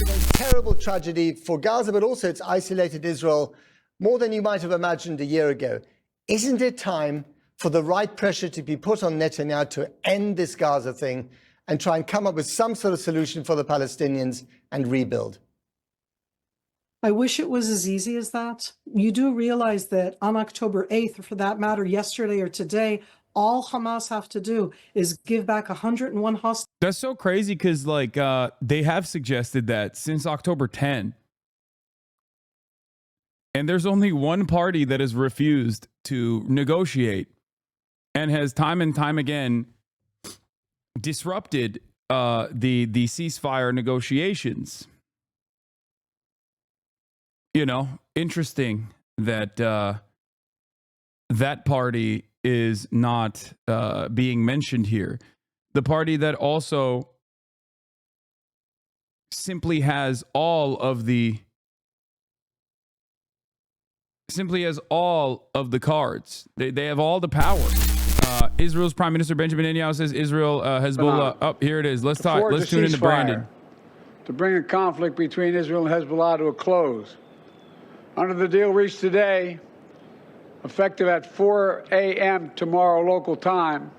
been a terrible tragedy for Gaza, but also it's isolated Israel more than you might have imagined a year ago. Isn't it time for the right pressure to be put on Netanyahu to end this Gaza thing and try and come up with some sort of solution for the Palestinians and rebuild? I wish it was as easy as that. You do realize that on October 8th, or for that matter, yesterday or today, all Hamas have to do is give back 101 hostages. That's so crazy because, like, they have suggested that since October 10. And there's only one party that has refused to negotiate and has time and time again disrupted the ceasefire negotiations. You know, interesting that that party is not being mentioned here. The party that also simply has all of the cards. They have all the power. Israel's Prime Minister Benjamin Netanyahu says Israel, Hezbollah. Oh, here it is. Let's talk. Let's tune into Brandon. To bring a conflict between Israel and Hezbollah to a close. Under the deal reached today, effective at 4 a.m. tomorrow local time,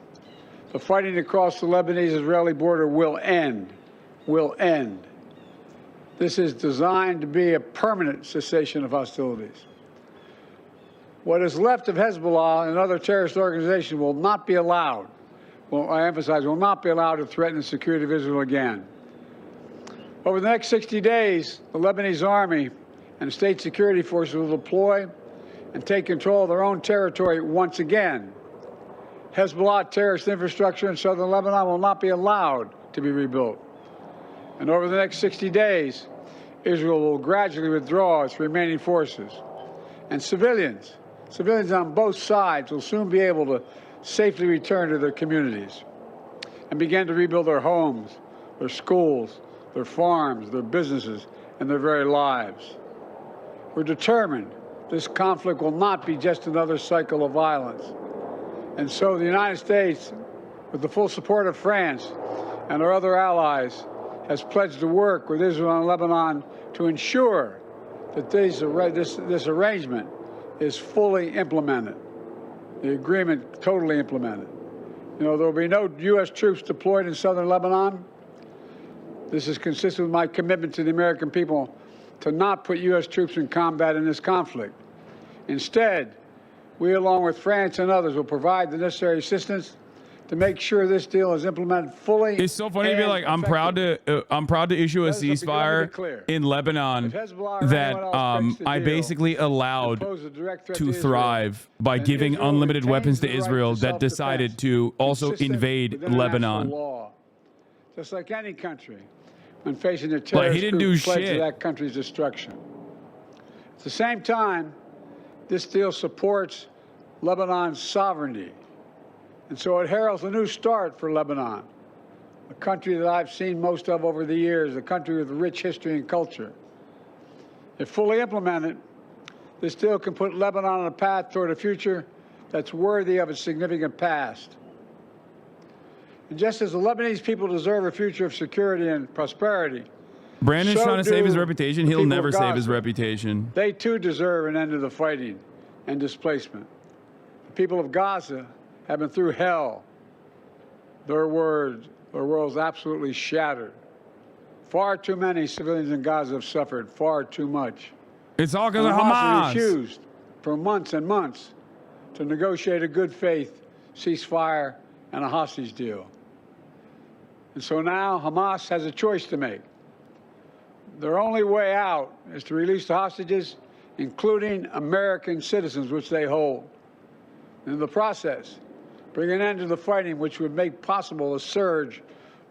the fighting across the Lebanese-Israeli border will end. Will end. This is designed to be a permanent cessation of hostilities. What is left of Hezbollah and other terrorist organizations will not be allowed, well, I emphasize, will not be allowed to threaten the security of Israel again. Over the next 60 days, the Lebanese army and state security forces will deploy and take control of their own territory once again. Hezbollah terrorist infrastructure in southern Lebanon will not be allowed to be rebuilt. And over the next 60 days, Israel will gradually withdraw its remaining forces. And civilians on both sides will soon be able to safely return to their communities and begin to rebuild their homes, their schools, their farms, their businesses, and their very lives. We're determined this conflict will not be just another cycle of violence. And so the United States, with the full support of France and our other allies, has pledged to work with Israel and Lebanon to ensure that this arrangement is fully implemented, the agreement totally implemented. You know, there will be no U.S. troops deployed in southern Lebanon. This is consistent with my commitment to the American people to not put U.S. troops in combat in this conflict. Instead, we, along with France and others, will provide the necessary assistance to make sure this deal is implemented fully. It's so funny to be like, I'm proud to issue a ceasefire in Lebanon that I basically allowed to thrive by giving unlimited weapons to Israel that decided to also invade Lebanon. Just like any country, when facing a terrorist group pledged to that country's destruction. At the same time, this deal supports Lebanon's sovereignty. And so it heralds a new start for Lebanon, a country that I've seen most of over the years, a country with rich history and culture. If fully implemented, this deal can put Lebanon on a path toward a future that's worthy of its significant past. And just as the Lebanese people deserve a future of security and prosperity, Brandon's trying to save his reputation. He'll never save his reputation. They too deserve an end to the fighting and displacement. The people of Gaza have been through hell. Their world's absolutely shattered. Far too many civilians in Gaza have suffered, far too much. It's all because of Hamas. Refused for months and months to negotiate a good faith ceasefire and a hostage deal. And so now Hamas has a choice to make. Their only way out is to release the hostages, including American citizens, which they hold. In the process, bring an end to the fighting, which would make possible a surge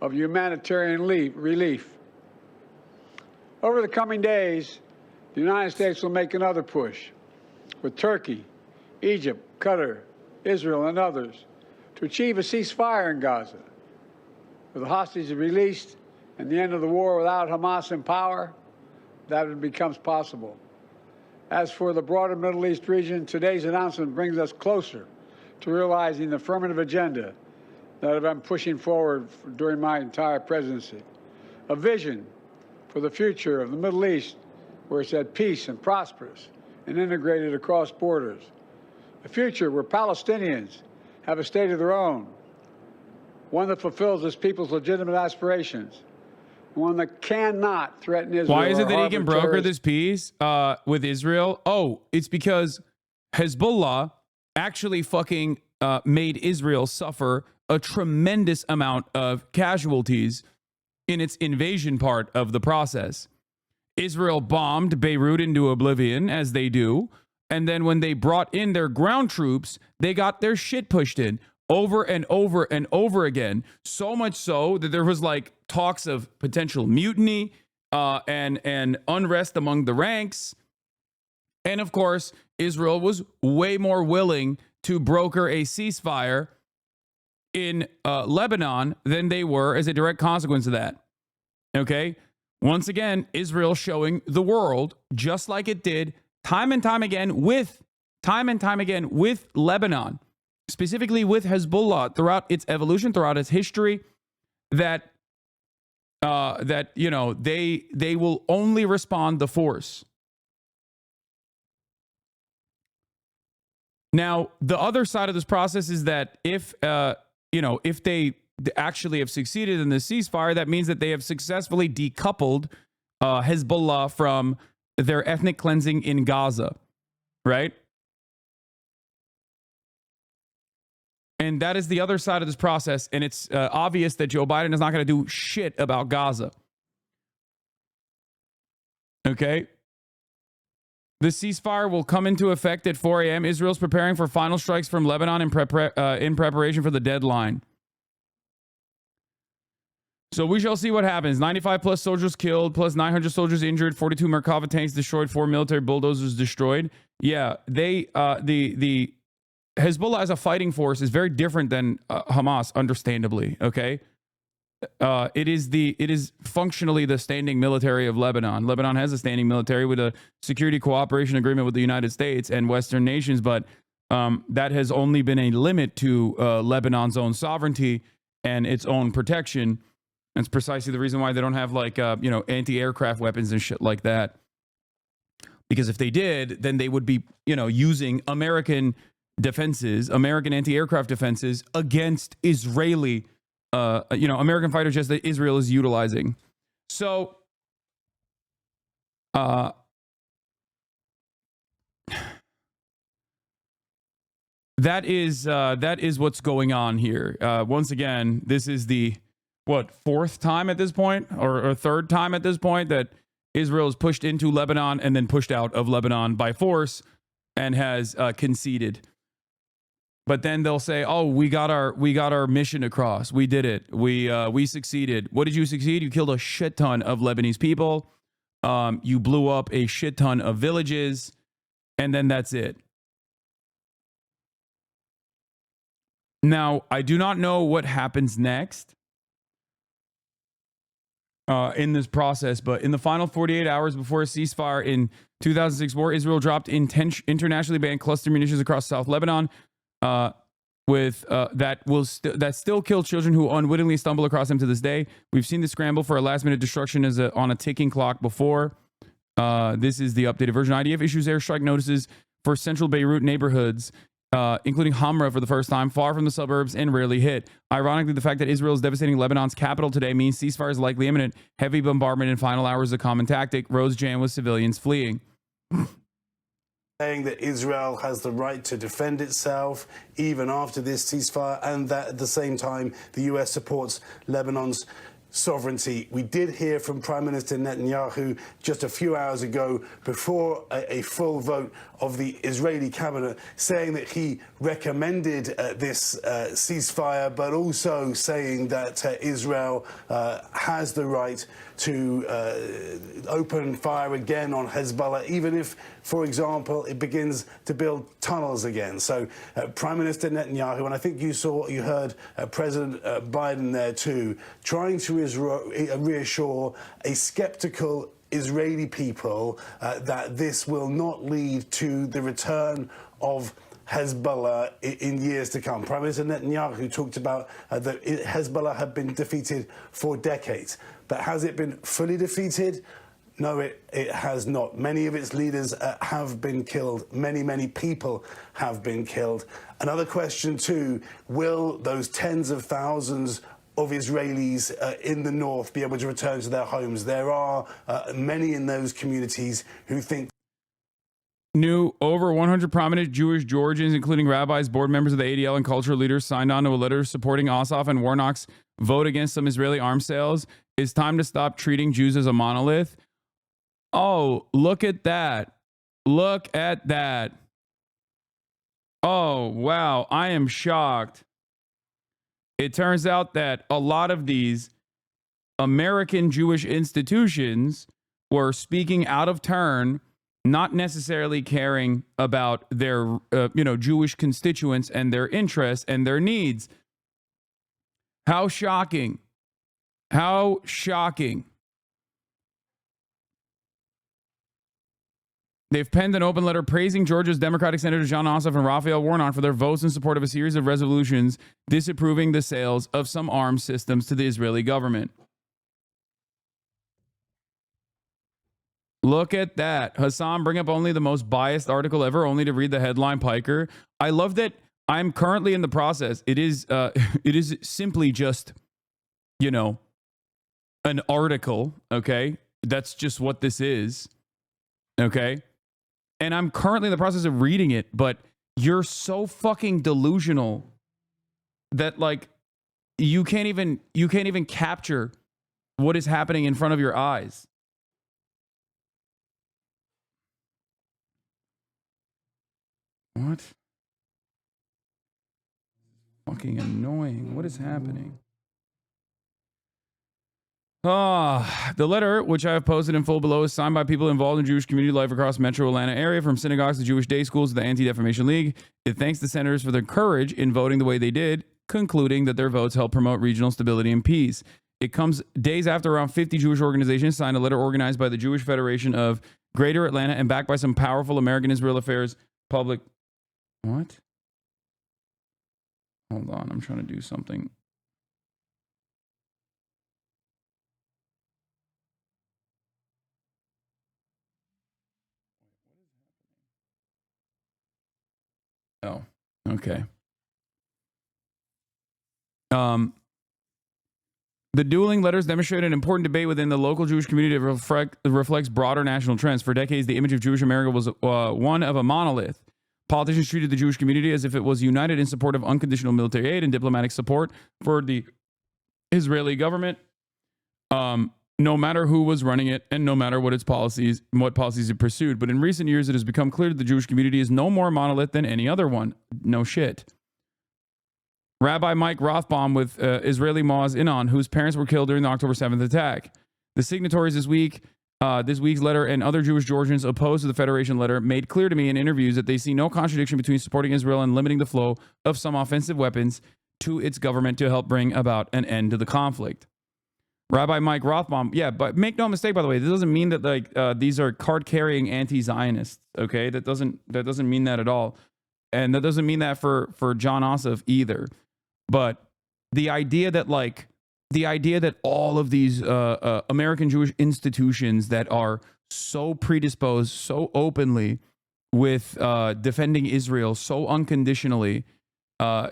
of humanitarian relief. Over the coming days, the United States will make another push with Turkey, Egypt, Qatar, Israel, and others to achieve a ceasefire in Gaza. With the hostages released and the end of the war without Hamas in power, that becomes possible. As for the broader Middle East region, today's announcement brings us closer to realizing the affirmative agenda that I've been pushing forward during my entire presidency. A vision for the future of the Middle East, where it's at peace and prosperous and integrated across borders. A future where Palestinians have a state of their own, one that fulfills its people's legitimate aspirations, one that cannot threaten Israel. Why is it that he can broker this peace with Israel? Oh, it's because Hezbollah actually fucking made Israel suffer a tremendous amount of casualties in its invasion part of the process. Israel bombed Beirut into oblivion, as they do. And then when they brought in their ground troops, they got their shit pushed in over and over and over again. So much so that there was like talks of potential mutiny and unrest among the ranks. And of course, Israel was way more willing to broker a ceasefire in Lebanon than they were as a direct consequence of that. Okay? Once again, Israel showing the world, just like it did time and time again with Lebanon, specifically with Hezbollah throughout its evolution, throughout its history, that you know, they will only respond the force. Now, the other side of this process is that if if they actually have succeeded in the ceasefire, that means that they have successfully decoupled Hezbollah from their ethnic cleansing in Gaza, right? And that is the other side of this process, and it's obvious that Joe Biden is not going to do shit about Gaza. Okay? The ceasefire will come into effect at 4 a.m. Israel's preparing for final strikes from Lebanon in preparation for the deadline. So we shall see what happens. 95 plus soldiers killed, plus 900 soldiers injured, 42 Merkava tanks destroyed, 4 military bulldozers destroyed. Yeah, the Hezbollah as a fighting force is very different than Hamas, understandably. Okay, it is functionally the standing military of Lebanon. Lebanon has a standing military with a security cooperation agreement with the United States and Western nations, but that has only been a limit to Lebanon's own sovereignty and its own protection. That's precisely the reason why they don't have like anti-aircraft weapons and shit like that. Because if they did, then they would be using American defenses, American anti-aircraft defenses against Israeli, American fighter jets that Israel is utilizing. So, that is what's going on here. Once again, this is the fourth time at this point, or third time at this point, that Israel is pushed into Lebanon and then pushed out of Lebanon by force and has conceded. But then they'll say, "Oh, we got our mission across. We did it. We succeeded." What did you succeed? You killed a shit ton of Lebanese people. You blew up a shit ton of villages, and then that's it. Now, I do not know what happens next in this process, but in the final 48 hours before a ceasefire in 2006 war, Israel dropped internationally banned cluster munitions across South Lebanon. That still kill children who unwittingly stumble across them to this day. We've seen the scramble for a last-minute destruction on a ticking clock before. This is the updated version. IDF issues airstrike notices for central Beirut neighborhoods, including Hamra for the first time, far from the suburbs and rarely hit. Ironically, the fact that Israel is devastating Lebanon's capital today means ceasefire is likely imminent. Heavy bombardment in final hours is a common tactic. Roads jammed with civilians fleeing. Saying that Israel has the right to defend itself even after this ceasefire, and that at the same time the US supports Lebanon's sovereignty. We did hear from Prime Minister Netanyahu just a few hours ago, before a full vote of the Israeli cabinet, saying that he recommended this ceasefire, but also saying that Israel has the right to open fire again on Hezbollah, even if, for example, it begins to build tunnels again. So Prime Minister Netanyahu, and I think you heard President Biden there too, trying to reassure a skeptical Israeli people that this will not lead to the return of Hezbollah in years to come. Prime Minister Netanyahu talked about that Hezbollah had been defeated for decades. But has it been fully defeated? No, it has not. Many of its leaders have been killed. Many people have been killed. Another question, too, will those tens of thousands of Israelis in the north be able to return to their homes? There are many in those communities who think. New over 100 prominent Jewish Georgians, including rabbis, board members of the ADL, and cultural leaders, signed on to a letter supporting Ossoff and Warnock's vote against some Israeli arms sales. It's time to stop treating Jews as a monolith. Oh, look at that. Look at that. Oh, wow. I am shocked. It turns out that a lot of these American Jewish institutions were speaking out of turn, not necessarily caring about their, Jewish constituents and their interests and their needs. How shocking. How shocking. They've penned an open letter praising Georgia's Democratic Senators Jon Ossoff and Raphael Warnock for their votes in support of a series of resolutions disapproving the sales of some arms systems to the Israeli government. Look at that. Hassan, bring up only the most biased article ever, only to read the headline piker. I love that I'm currently in the process. It is simply just, an article, okay? That's just what this is, okay? And I'm currently in the process of reading it, but you're so fucking delusional that you can't even capture what is happening in front of your eyes. What? Fucking annoying. What is happening? The letter, which I have posted in full below, is signed by people involved in Jewish community life across metro Atlanta area, from synagogues to Jewish day schools to the Anti-Defamation League. It thanks the senators for their courage in voting the way they did, concluding that their votes help promote regional stability and peace. It comes days after around 50 Jewish organizations signed a letter organized by the Jewish Federation of Greater Atlanta and backed by some powerful American Israel Affairs public. What? Hold on, I'm trying to do something. Oh, okay. The dueling letters demonstrate an important debate within the local Jewish community that reflects broader national trends. For decades, the image of Jewish America was one of a monolith. Politicians treated the Jewish community as if it was united in support of unconditional military aid and diplomatic support for the Israeli government, no matter who was running it and no matter what policies it pursued. But in recent years, it has become clear that the Jewish community is no more monolith than any other one. No shit. Rabbi Mike Rothbaum with Israeli Maoz Inon, whose parents were killed during the October 7th attack. The signatories this week's letter and other Jewish Georgians opposed to the Federation letter made clear to me in interviews that they see no contradiction between supporting Israel and limiting the flow of some offensive weapons to its government to help bring about an end to the conflict. Rabbi Mike Rothbaum, yeah, but make no mistake, by the way, this doesn't mean that these are card-carrying anti-Zionists, okay? That doesn't mean that at all. And that doesn't mean that for Jon Ossoff either. But the idea that all of these American Jewish institutions that are so predisposed, so openly with defending Israel so unconditionally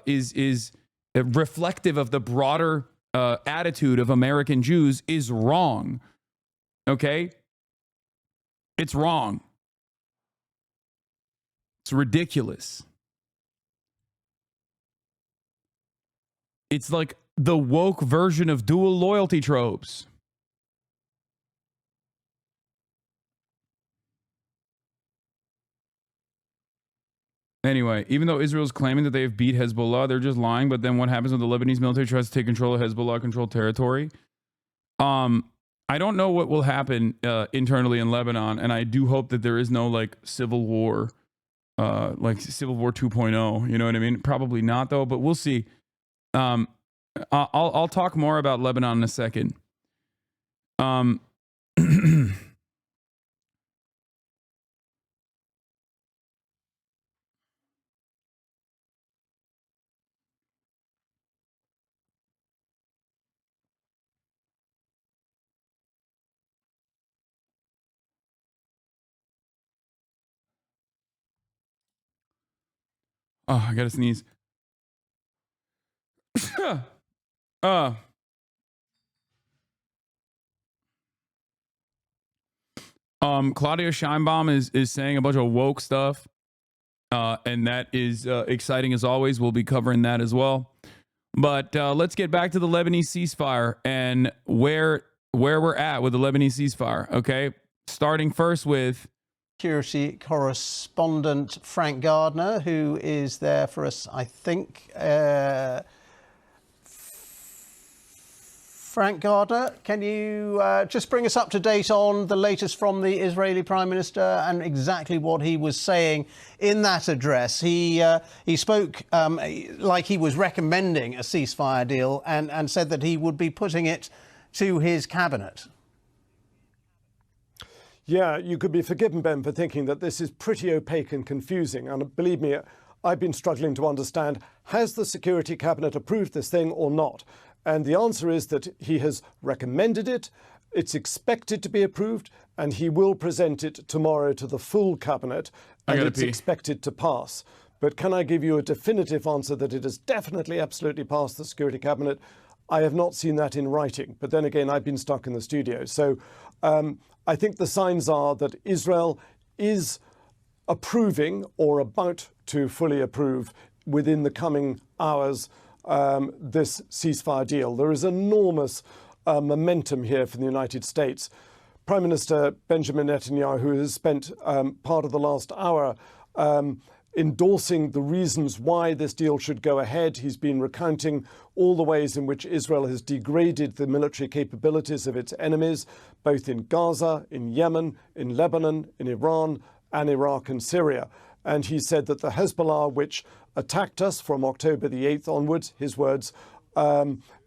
is reflective of the broader attitude of American Jews is wrong. Okay? It's wrong. It's ridiculous. It's like the woke version of dual loyalty tropes. Anyway, even though Israel's claiming that they have beat Hezbollah, they're just lying. But then what happens when the Lebanese military tries to take control of Hezbollah-controlled territory? I don't know what will happen internally in Lebanon, and I do hope that there is no civil war, like Civil War 2.0. You know what I mean? Probably not, though. But we'll see. I'll talk more about Lebanon in a second. Oh, I gotta sneeze. Claudia Scheinbaum is saying a bunch of woke stuff, and that is exciting as always. We'll be covering that as well. But let's get back to the Lebanese ceasefire and where we're at with the Lebanese ceasefire. Okay, starting first with security correspondent Frank Gardner, who is there for us, I think. Frank Gardner, can you just bring us up to date on the latest from the Israeli Prime Minister and exactly what he was saying in that address? He spoke like he was recommending a ceasefire deal and said that he would be putting it to his cabinet. Yeah, you could be forgiven, Ben, for thinking that this is pretty opaque and confusing. And believe me, I've been struggling to understand, has the Security Cabinet approved this thing or not? And the answer is that he has recommended it, it's expected to be approved, and he will present it tomorrow to the full cabinet, and it's expected to pass. But can I give you a definitive answer that it has definitely, absolutely passed the Security Cabinet? I have not seen that in writing. But then again, I've been stuck in the studio. So I think the signs are that Israel is approving or about to fully approve within the coming hours this ceasefire deal. There is enormous momentum here from the United States. Prime Minister Benjamin Netanyahu has spent part of the last hour endorsing the reasons why this deal should go ahead. He's been recounting all the ways in which Israel has degraded the military capabilities of its enemies, both in Gaza, in Yemen, in Lebanon, in Iran, and Iraq and Syria. And he said that the Hezbollah, which attacked us from October the 8th onwards, his words,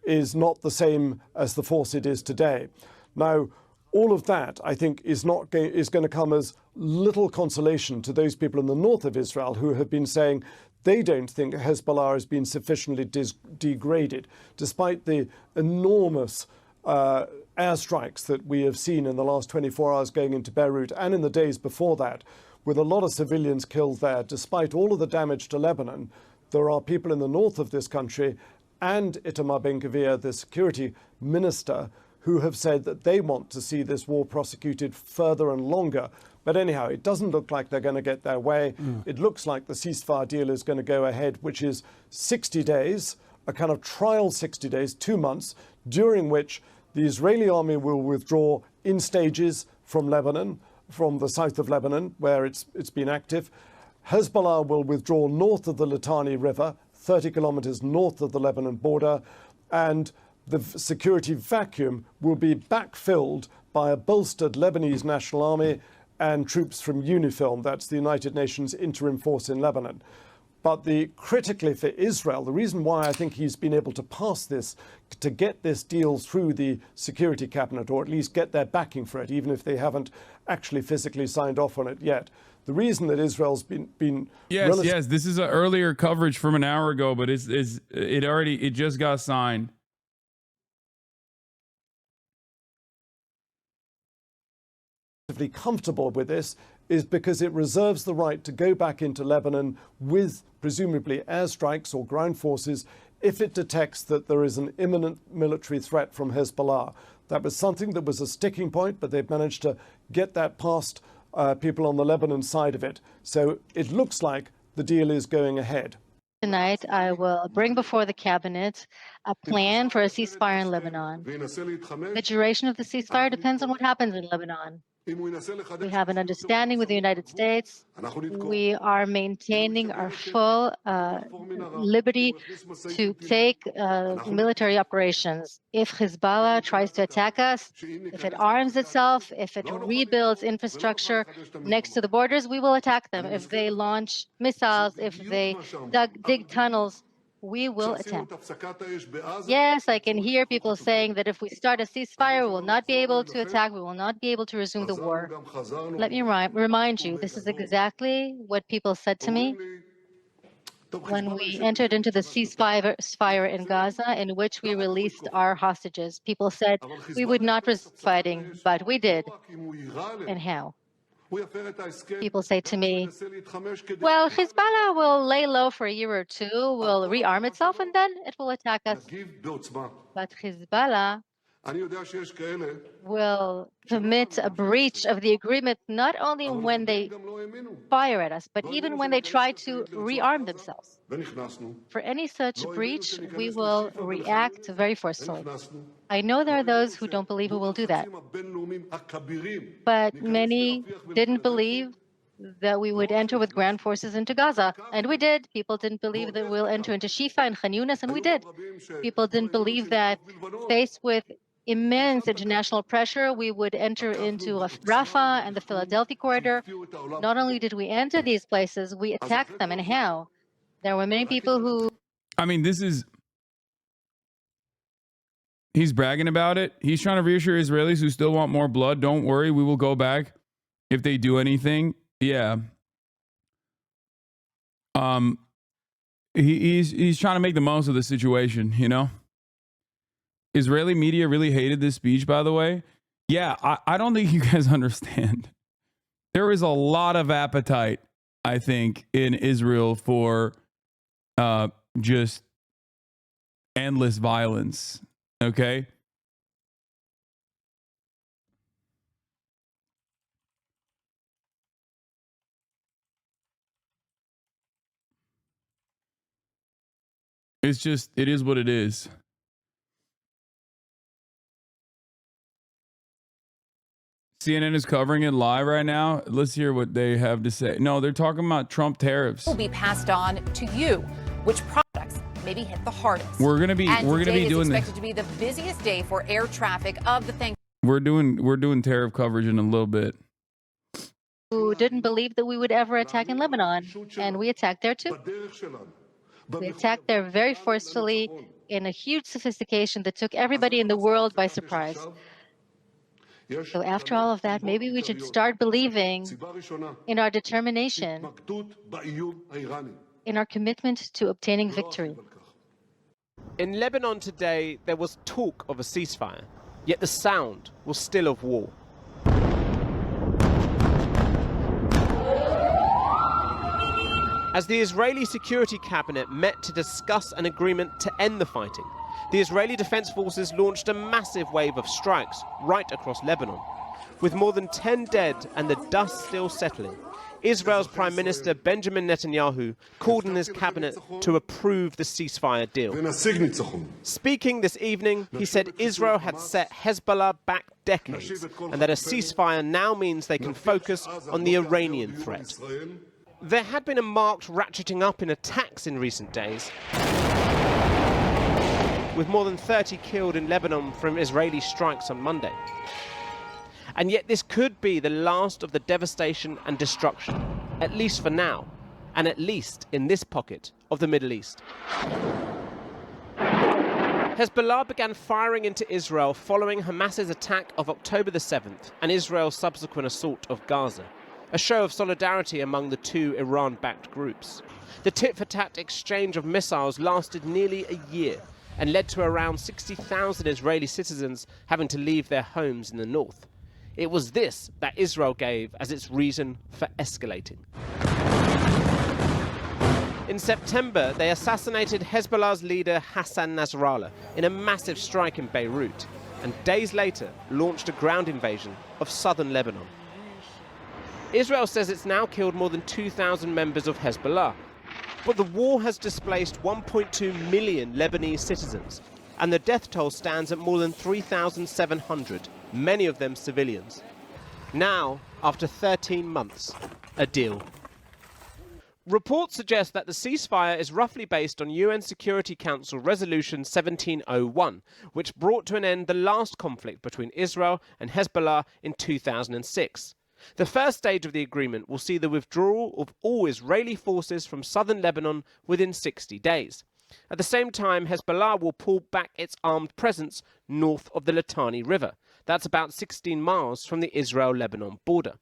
is not the same as the force it is today. Now, all of that, I think, is going to come as little consolation to those people in the north of Israel who have been saying they don't think Hezbollah has been sufficiently degraded, despite the enormous airstrikes that we have seen in the last 24 hours going into Beirut and in the days before that, with a lot of civilians killed there. Despite all of the damage to Lebanon, there are people in the north of this country and Itamar Ben-Gvir, the security minister, who have said that they want to see this war prosecuted further and longer. But anyhow, it doesn't look like they're going to get their way. It looks like the ceasefire deal is going to go ahead, which is 60 days, a kind of trial 60 days, 2 months, during which the Israeli army will withdraw in stages from Lebanon, from the south of Lebanon, where it's been active. Hezbollah will withdraw north of the Litani River, 30 kilometers north of the Lebanon border, and the security vacuum will be backfilled by a bolstered Lebanese National Army and troops from UNIFIL, that's the United Nations interim force in Lebanon. But critically for Israel, the reason why I think he's been able to pass this, to get this deal through the Security Cabinet, or at least get their backing for it, even if they haven't actually physically signed off on it yet. The reason that Israel's been yes, this is an earlier coverage from an hour ago, but it just got signed. Comfortable with this is because it reserves the right to go back into Lebanon with presumably airstrikes or ground forces if it detects that there is an imminent military threat from Hezbollah. That was something that was a sticking point, but they've managed to get that past people on the Lebanon side of it. So it looks like the deal is going ahead. Tonight, I will bring before the cabinet a plan for a ceasefire in Lebanon. The duration of the ceasefire depends on what happens in Lebanon. We have an understanding with the United States. We are maintaining our full liberty to take military operations. If Hezbollah tries to attack us, if it arms itself, if it rebuilds infrastructure next to the borders, we will attack them. If they launch missiles, if they dig tunnels, we will attack. Yes, I can hear people saying that if we start a ceasefire, we will not be able to attack, we will not be able to resume the war. Let me remind you, this is exactly what people said to me when we entered into the ceasefire in Gaza, in which we released our hostages. People said we would not risk fighting, but we did. And how? People say to me, well, Hezbollah will lay low for a year or two, will rearm itself, and then it will attack us. But Hezbollah will commit a breach of the agreement not only when they fire at us, but even when they try to rearm themselves. For any such breach, we will react very forcefully. I know there are those who don't believe we will do that, but many didn't believe that we would enter with ground forces into Gaza, and we did. People didn't believe that we'll enter into Shifa and Khan Yunis, and we did. People didn't believe that, faced with immense international pressure, we would enter into Rafah and the Philadelphia corridor. Not only did we enter these places, we attacked them. And how? There were many people who... I mean, he's bragging about it. He's trying to reassure Israelis who still want more blood. Don't worry, we will go back if they do anything. Yeah. He's trying to make the most of the situation, you know? Israeli media really hated this speech, by the way. Yeah, I don't think you guys understand. There is a lot of appetite, I think, in Israel for just endless violence. Okay? It is what it is. CNN is covering it live right now. Let's hear what they have to say. No, they're talking about Trump tariffs. Will be passed on to you. Which products maybe hit the hardest? We're gonna be doing this. Expected to be the busiest day for air traffic of the Thanksgiving. We're doing tariff coverage in a little bit. Who didn't believe that we would ever attack in Lebanon, and we attacked there too. We attacked there very forcefully in a huge sophistication that took everybody in the world by surprise. So after all of that, maybe we should start believing in our determination, in our commitment to obtaining victory. In Lebanon today, there was talk of a ceasefire, yet the sound was still of war. As the Israeli Security Cabinet met to discuss an agreement to end the fighting, the Israeli Defense Forces launched a massive wave of strikes right across Lebanon. With more than 10 dead and the dust still settling, Israel's Prime Minister Benjamin Netanyahu called on his cabinet to approve the ceasefire deal. Speaking this evening, he said Israel had set Hezbollah back decades and that a ceasefire now means they can focus on the Iranian threat. There had been a marked ratcheting up in attacks in recent days, with more than 30 killed in Lebanon from Israeli strikes on Monday. And yet this could be the last of the devastation and destruction, at least for now, and at least in this pocket of the Middle East. Hezbollah began firing into Israel following Hamas's attack of October the 7th and Israel's subsequent assault of Gaza, a show of solidarity among the two Iran-backed groups. The tit-for-tat exchange of missiles lasted nearly a year and led to around 60,000 Israeli citizens having to leave their homes in the north. It was this that Israel gave as its reason for escalating. In September, they assassinated Hezbollah's leader Hassan Nasrallah in a massive strike in Beirut, and days later launched a ground invasion of southern Lebanon. Israel says it's now killed more than 2,000 members of Hezbollah, but the war has displaced 1.2 million Lebanese citizens, and the death toll stands at more than 3,700, many of them civilians. Now, after 13 months, a deal. Reports suggest that the ceasefire is roughly based on UN Security Council Resolution 1701, which brought to an end the last conflict between Israel and Hezbollah in 2006. The first stage of the agreement will see the withdrawal of all Israeli forces from southern Lebanon within 60 days. At the same time, Hezbollah will pull back its armed presence north of the Litani River. That's about 16 miles from the Israel-Lebanon border.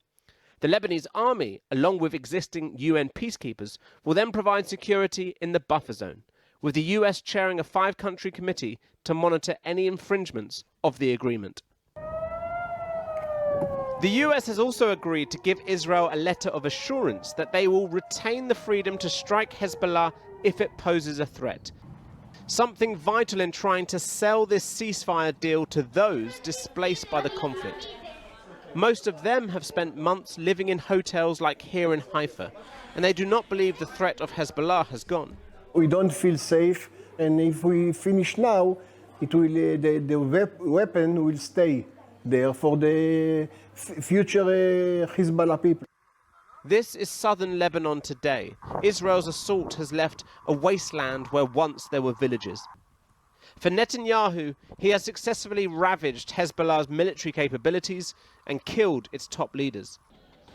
The Lebanese army, along with existing UN peacekeepers, will then provide security in the buffer zone, with the US chairing a 5-country committee to monitor any infringements of the agreement. The US has also agreed to give Israel a letter of assurance that they will retain the freedom to strike Hezbollah if it poses a threat. Something vital in trying to sell this ceasefire deal to those displaced by the conflict. Most of them have spent months living in hotels like here in Haifa, and they do not believe the threat of Hezbollah has gone. We don't feel safe, and if we finish now, it will, the weapon will stay there for the future Hezbollah people. This is southern Lebanon today. Israel's assault has left a wasteland where once there were villages. For Netanyahu, he has successfully ravaged Hezbollah's military capabilities and killed its top leaders.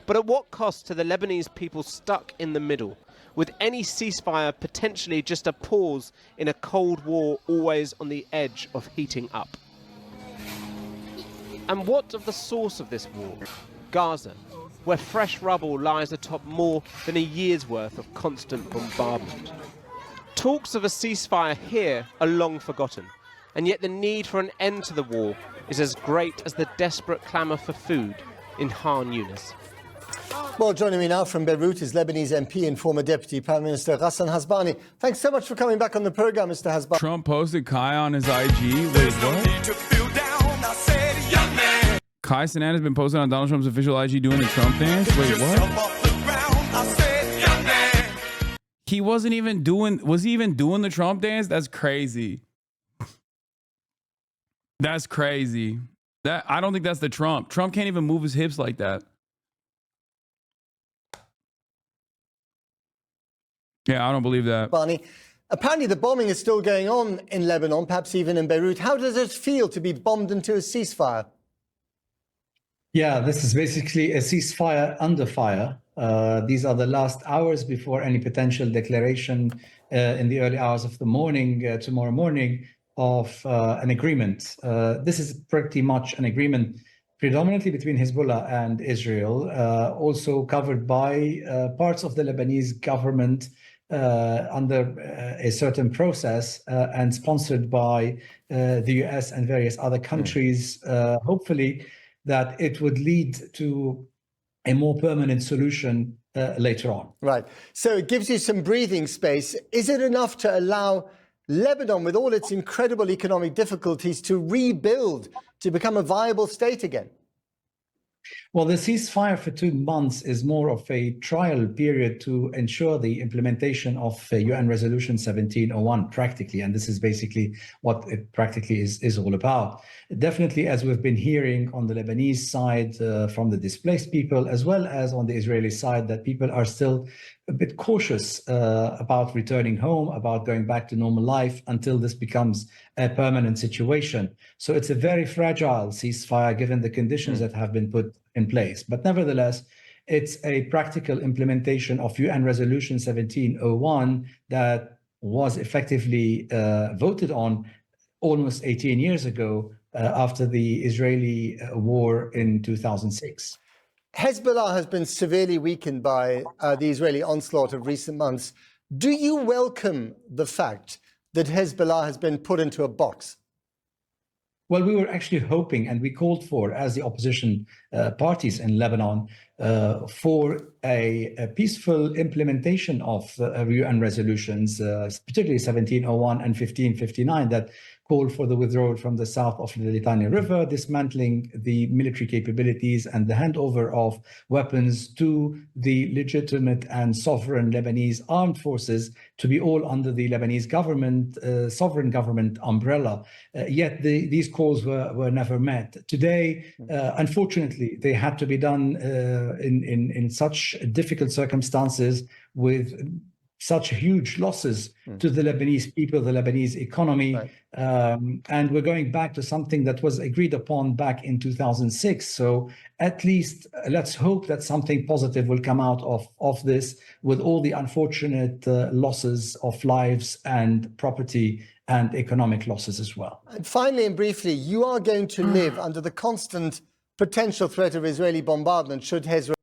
But at what cost to the Lebanese people stuck in the middle, with any ceasefire potentially just a pause in a Cold War always on the edge of heating up? And what of the source of this war? Gaza, where fresh rubble lies atop more than a year's worth of constant bombardment. Talks of a ceasefire here are long forgotten, and yet the need for an end to the war is as great as the desperate clamour for food in Khan Yunis. Well, joining me now from Beirut is Lebanese MP and former Deputy Prime Minister Hassan. Thanks so much for coming back on the program, Mr. Hasbani. Trump posted Kai on his IG. Wait, what? Kai Cenat has been posted on Donald Trump's official IG doing the Trump dance? Wait, what? He wasn't even doing, was he even doing the Trump dance? That's crazy. That's crazy. I don't think that's the Trump. Trump can't even move his hips like that. Yeah, I don't believe that. Barney, apparently the bombing is still going on in Lebanon, perhaps even in Beirut. How does it feel to be bombed into a ceasefire? Yeah, this is basically a ceasefire under fire. These are the last hours before any potential declaration in the early hours of the morning, tomorrow morning, of an agreement. This is pretty much an agreement predominantly between Hezbollah and Israel, also covered by parts of the Lebanese government under a certain process and sponsored by the US and various other countries, hopefully that it would lead to a more permanent solution later on. Right. So it gives you some breathing space. Is it enough to allow Lebanon, with all its incredible economic difficulties, to rebuild, to become a viable state again? Well, the ceasefire for 2 months is more of a trial period to ensure the implementation of UN Resolution 1701 practically, and this is basically what it practically is all about. Definitely, as we've been hearing on the Lebanese side from the displaced people, as well as on the Israeli side, that people are still a bit cautious about returning home, about going back to normal life until this becomes a permanent situation. So it's a very fragile ceasefire given the conditions that have been put in place. But nevertheless, it's a practical implementation of UN Resolution 1701 that was effectively voted on almost 18 years ago after the Israeli war in 2006. Hezbollah has been severely weakened by the Israeli onslaught of recent months. Do you welcome the fact that Hezbollah has been put into a box? Well, we were actually hoping, and we called for, as the opposition parties in Lebanon, for a peaceful implementation of UN resolutions, particularly 1701 and 1559, that called for the withdrawal from the south of the Litani River, dismantling the military capabilities and the handover of weapons to the legitimate and sovereign Lebanese armed forces to be all under the Lebanese government, sovereign government umbrella. Yet these calls were never met. Today, unfortunately, they had to be done in such difficult circumstances with such huge losses to the Lebanese people, the Lebanese economy. Right. And we're going back to something that was agreed upon back in 2006. So at least let's hope that something positive will come out of this, with all the unfortunate losses of lives and property and economic losses as well. And finally and briefly, you are going to live under the constant potential threat of Israeli bombardment should Hezbollah...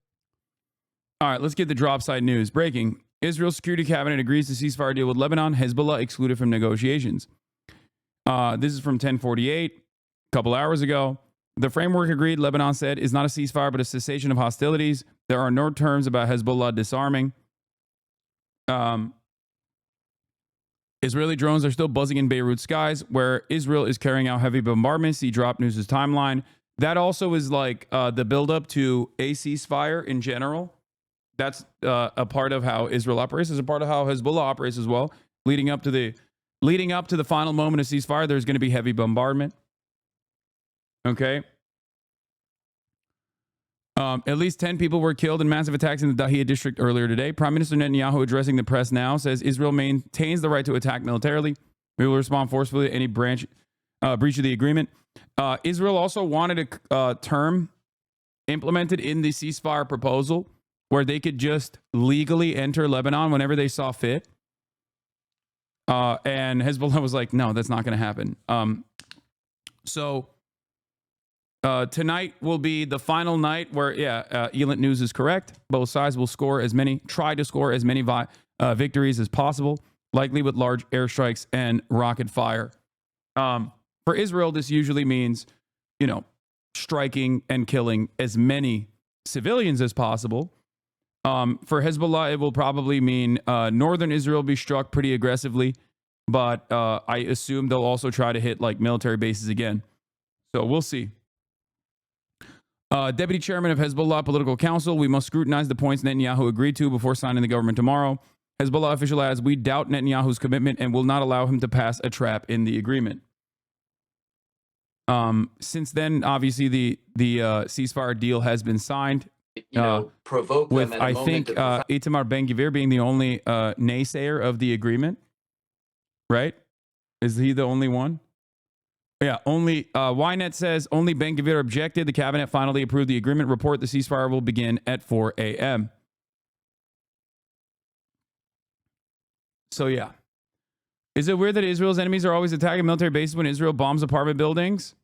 All right, let's get the drop side news. Breaking. Israel's security cabinet agrees to ceasefire deal with Lebanon. Hezbollah excluded from negotiations. This is from 1048, a couple hours ago. The framework agreed, Lebanon said, is not a ceasefire but a cessation of hostilities. There are no terms about Hezbollah disarming. Israeli drones are still buzzing in Beirut skies, where Israel is carrying out heavy bombardments. See Drop News' timeline. That also is like the buildup to a ceasefire in general. That's a part of how Israel operates. It's a part of how Hezbollah operates as well. Leading up to the final moment of ceasefire, there's going to be heavy bombardment. Okay. At least 10 people were killed in massive attacks in the Dahiyah district earlier today. Prime Minister Netanyahu, addressing the press now, says Israel maintains the right to attack militarily. We will respond forcefully to any breach of the agreement. Israel also wanted a term implemented in the ceasefire proposal where they could just legally enter Lebanon whenever they saw fit. And Hezbollah was like, no, that's not going to happen. Tonight will be the final night where, Elent News is correct. Both sides will try to score as many victories as possible, likely with large airstrikes and rocket fire. For Israel, this usually means, striking and killing as many civilians as possible. For Hezbollah, it will probably mean northern Israel be struck pretty aggressively, but I assume they'll also try to hit like military bases again. So we'll see. Deputy Chairman of Hezbollah Political Council, we must scrutinize the points Netanyahu agreed to before signing the government tomorrow. Hezbollah official adds, we doubt Netanyahu's commitment and will not allow him to pass a trap in the agreement. Since then, obviously, the ceasefire deal has been signed. Provoke with, them at a I think, Itamar Ben-Gvir being the only naysayer of the agreement. Right? Is he the only one? Yeah, only Ynet says only Ben-Gvir objected. The cabinet finally approved the agreement. Report the ceasefire will begin at 4 a.m. So, yeah. Is it weird that Israel's enemies are always attacking military bases when Israel bombs apartment buildings?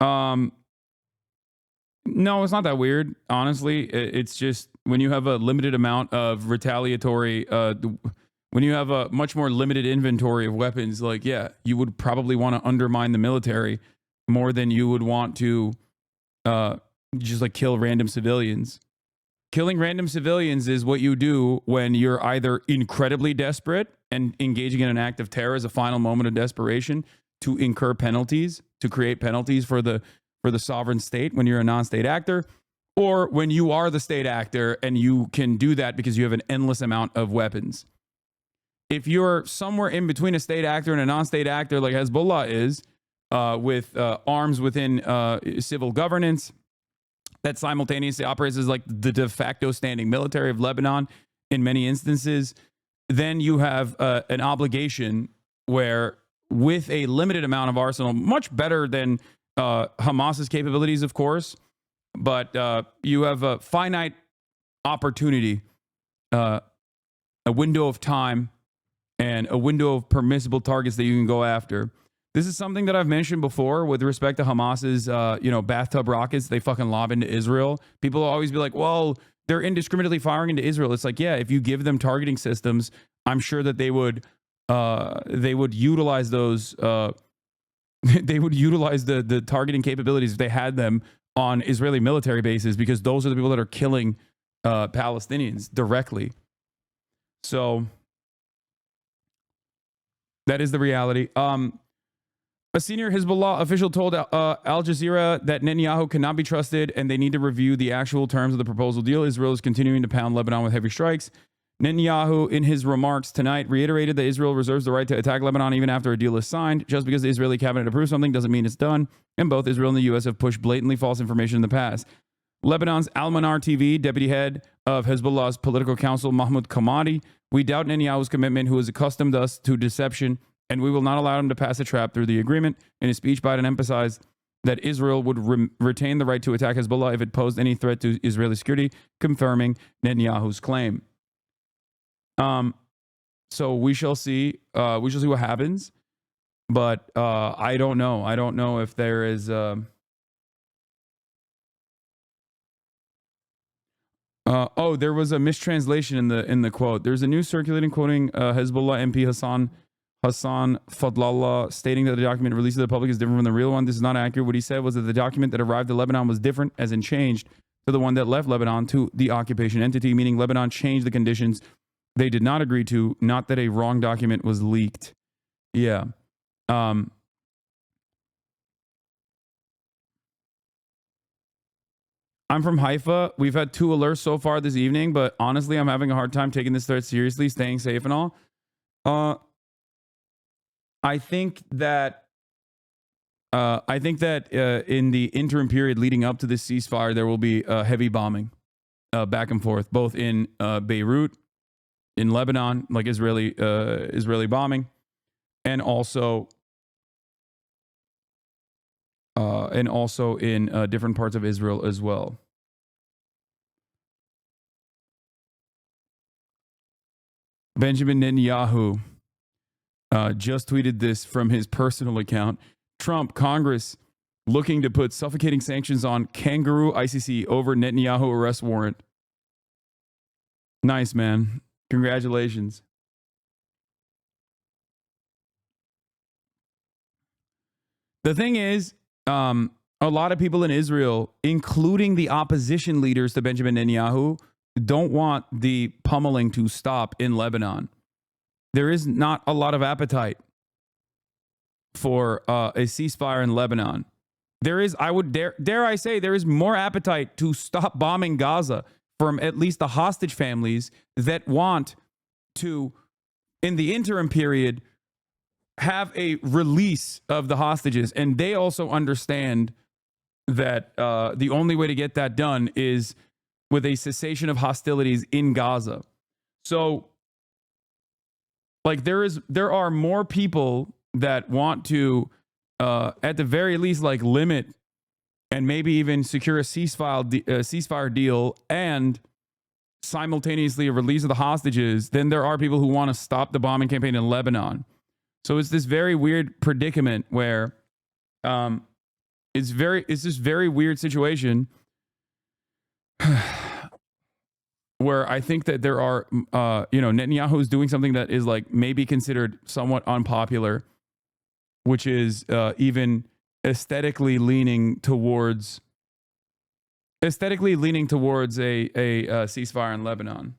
No, it's not that weird, honestly. It's just when you have a limited amount of retaliatory, when you have a much more limited inventory of weapons, you would probably want to undermine the military more than you would want to just kill random civilians. Killing random civilians is what you do when you're either incredibly desperate and engaging in an act of terror as a final moment of desperation to incur penalties, to create penalties for the sovereign state when you're a non-state actor, or when you are the state actor and you can do that because you have an endless amount of weapons. If you're somewhere in between a state actor and a non-state actor like Hezbollah is, with arms within civil governance that simultaneously operates as the de facto standing military of Lebanon in many instances, then you have an obligation where, with a limited amount of arsenal, much better than Hamas's capabilities, of course, but you have a finite opportunity, a window of time, and a window of permissible targets that you can go after. This is something that I've mentioned before with respect to Hamas's, bathtub rockets they fucking lob into Israel. People will always be like, well, they're indiscriminately firing into Israel. It's like, yeah, if you give them targeting systems, I'm sure that they would utilize those. They would utilize the targeting capabilities if they had them on Israeli military bases, because those are the people that are killing Palestinians directly. So that is the reality. A senior Hezbollah official told Al Jazeera that Netanyahu cannot be trusted and they need to review the actual terms of the proposal deal. Israel is continuing to pound Lebanon with heavy strikes. Netanyahu, in his remarks tonight, reiterated that Israel reserves the right to attack Lebanon even after a deal is signed. Just because the Israeli cabinet approves something doesn't mean it's done. And both Israel and the U.S. have pushed blatantly false information in the past. Lebanon's Al-Manar TV, deputy head of Hezbollah's political council, Mahmoud Kamadi, we doubt Netanyahu's commitment, who has accustomed us to deception, and we will not allow him to pass a trap through the agreement. In his speech, Biden emphasized that Israel would retain the right to attack Hezbollah if it posed any threat to Israeli security, confirming Netanyahu's claim. So we shall see. We shall see what happens. But I don't know. I don't know if there is. There was a mistranslation in the quote. There's a news circulating quoting Hezbollah MP Hassan Fadlallah stating that the document released to the public is different from the real one. This is not accurate. What he said was that the document that arrived at Lebanon was different, as in changed, to the one that left Lebanon to the occupation entity, meaning Lebanon changed the conditions they did not agree to, not that a wrong document was leaked. Yeah. I'm from Haifa. We've had 2 alerts so far this evening, but honestly, I'm having a hard time taking this threat seriously, staying safe and all. I think that in the interim period leading up to this ceasefire, there will be heavy bombing back and forth, both in Beirut, in Lebanon, like Israeli bombing, and also in different parts of Israel as well. Benjamin Netanyahu just tweeted this from his personal account. Trump, Congress looking to put suffocating sanctions on kangaroo ICC over Netanyahu arrest warrant. Nice, man. Congratulations. The thing is, a lot of people in Israel, including the opposition leaders to Benjamin Netanyahu, don't want the pummeling to stop in Lebanon. There is not a lot of appetite for a ceasefire in Lebanon. There is, I would dare I say, there is more appetite to stop bombing Gaza from at least the hostage families that want to, in the interim period, have a release of the hostages. And they also understand that the only way to get that done is with a cessation of hostilities in Gaza. So, like, there are more people that want to, at the very least, like, limit and maybe even secure a ceasefire deal and simultaneously a release of the hostages than there are people who want to stop the bombing campaign in Lebanon. So it's this very weird predicament where it's this very weird situation where I think that there are, Netanyahu is doing something that is like maybe considered somewhat unpopular, which is even aesthetically leaning towards a ceasefire in Lebanon.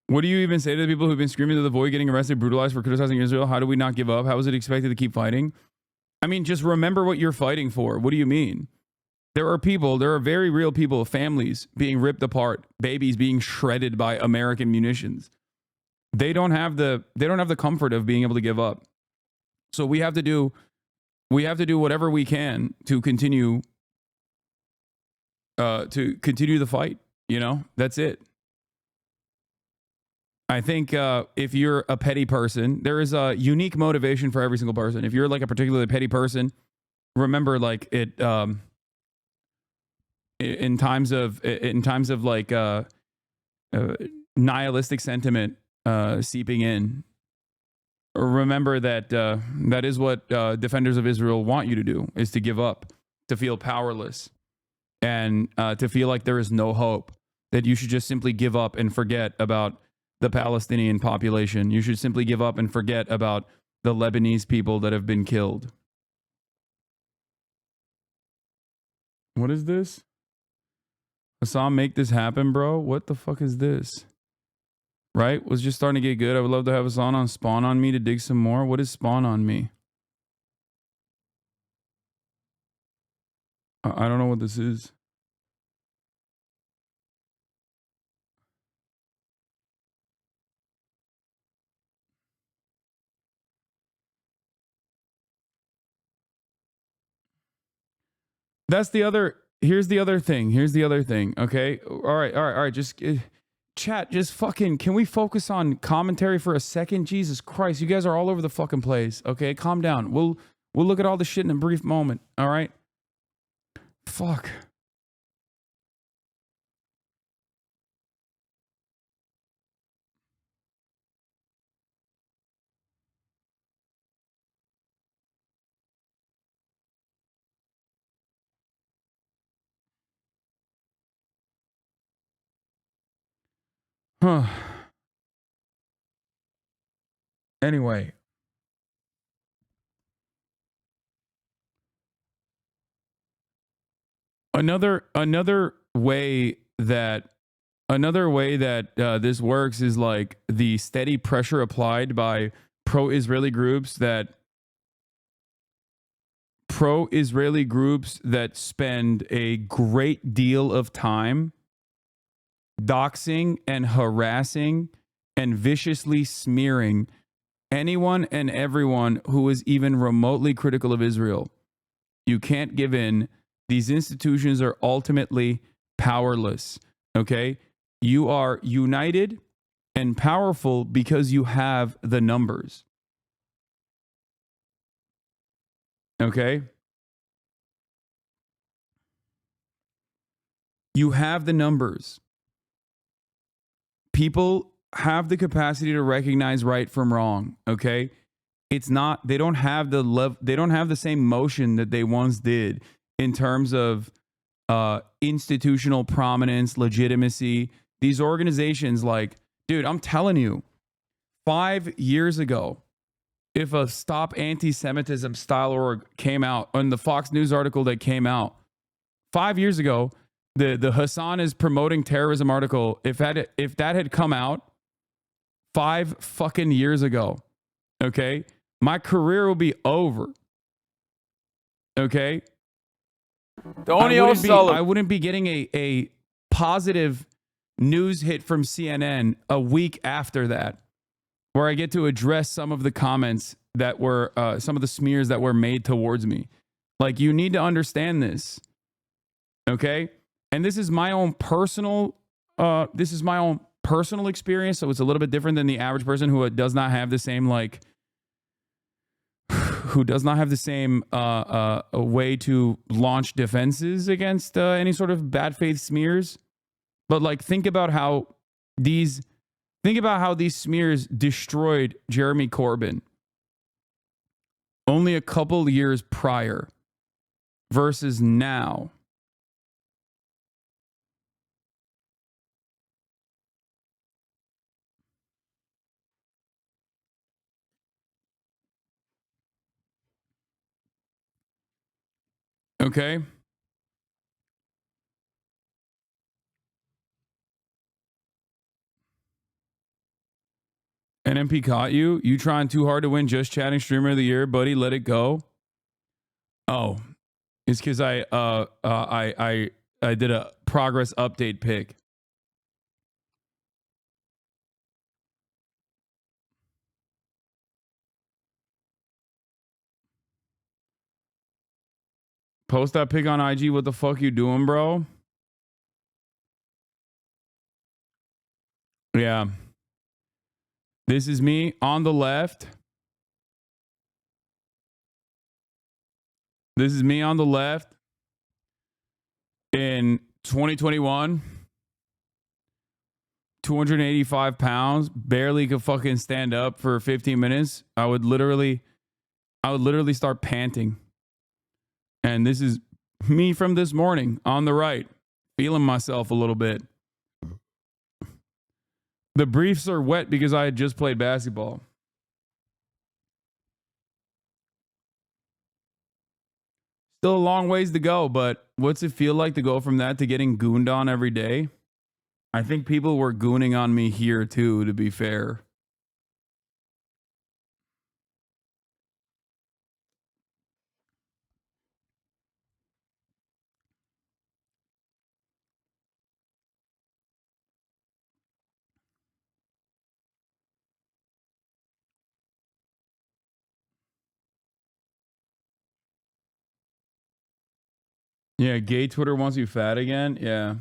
What do you even say to the people who've been screaming to the void, getting arrested, brutalized for criticizing Israel? How do we not give up? How is it expected to keep fighting? I mean, just remember what you're fighting for. What do you mean? There are very real people, families being ripped apart, babies being shredded by American munitions. They don't have the comfort of being able to give up. So we have to do whatever we can to continue the fight. That's it. I think if you're a petty person, there is a unique motivation for every single person. If you're like a particularly petty person, remember, like, it in times of like nihilistic sentiment seeping in, remember that that is what defenders of Israel want you to do, is to give up, to feel powerless, and to feel like there is no hope, that you should just simply give up and forget about the Palestinian population. You should simply give up and forget about the Lebanese people that have been killed. What is this? Hassan, make this happen, bro. What the fuck is this? Right? Was just starting to get good. I would love to have Hassan on Spawn on Me to dig some more. What is Spawn on Me? I don't know what this is. Here's the other thing. Okay. All right. Just chat. Just fucking, can we focus on commentary for a second? Jesus Christ. You guys are all over the fucking place. Okay. Calm down. We'll look at all this shit in a brief moment. All right. Fuck. Huh. Anyway. Another way that this works is like the steady pressure applied by pro-Israeli groups that spend a great deal of time doxing and harassing and viciously smearing anyone and everyone who is even remotely critical of Israel. You can't give in. These institutions are ultimately powerless, okay? You are united and powerful because you have the numbers, okay? You have the numbers. People have the capacity to recognize right from wrong, okay? It's not, they don't have the same motion that they once did in terms of institutional prominence, legitimacy. These organizations, like, dude, I'm telling you, 5 years ago, if a Stop Anti-Semitism style org came out, on the Fox News article that came out 5 years ago, the Hassan is promoting terrorism article, if that had come out 5 fucking years ago, okay, my career will be over. Okay. I wouldn't be getting a positive news hit from CNN a week after that, where I get to address some of the comments that were, some of the smears that were made towards me. Like, you need to understand this. Okay. And this is my own personal, experience. So it's a little bit different than the average person who does not have the same, like, way to launch defenses against any sort of bad faith smears. But like, think about how these smears destroyed Jeremy Corbyn only a couple years prior versus now. Okay. NMP caught you. You trying too hard to win Just Chatting Streamer of the Year, buddy. Let it go. Oh, it's because I did a progress update pick. Post that pic on IG. What the fuck you doing, bro? Yeah. This is me on the left. This is me on the left in 2021. 285 pounds. Barely could fucking stand up for 15 minutes. I would literally start panting. And this is me from this morning on the right, feeling myself a little bit. The briefs are wet because I had just played basketball. Still a long ways to go, but what's it feel like to go from that to getting gooned on every day? I think people were gooning on me here too, to be fair. Yeah, gay Twitter wants you fat again. Yeah.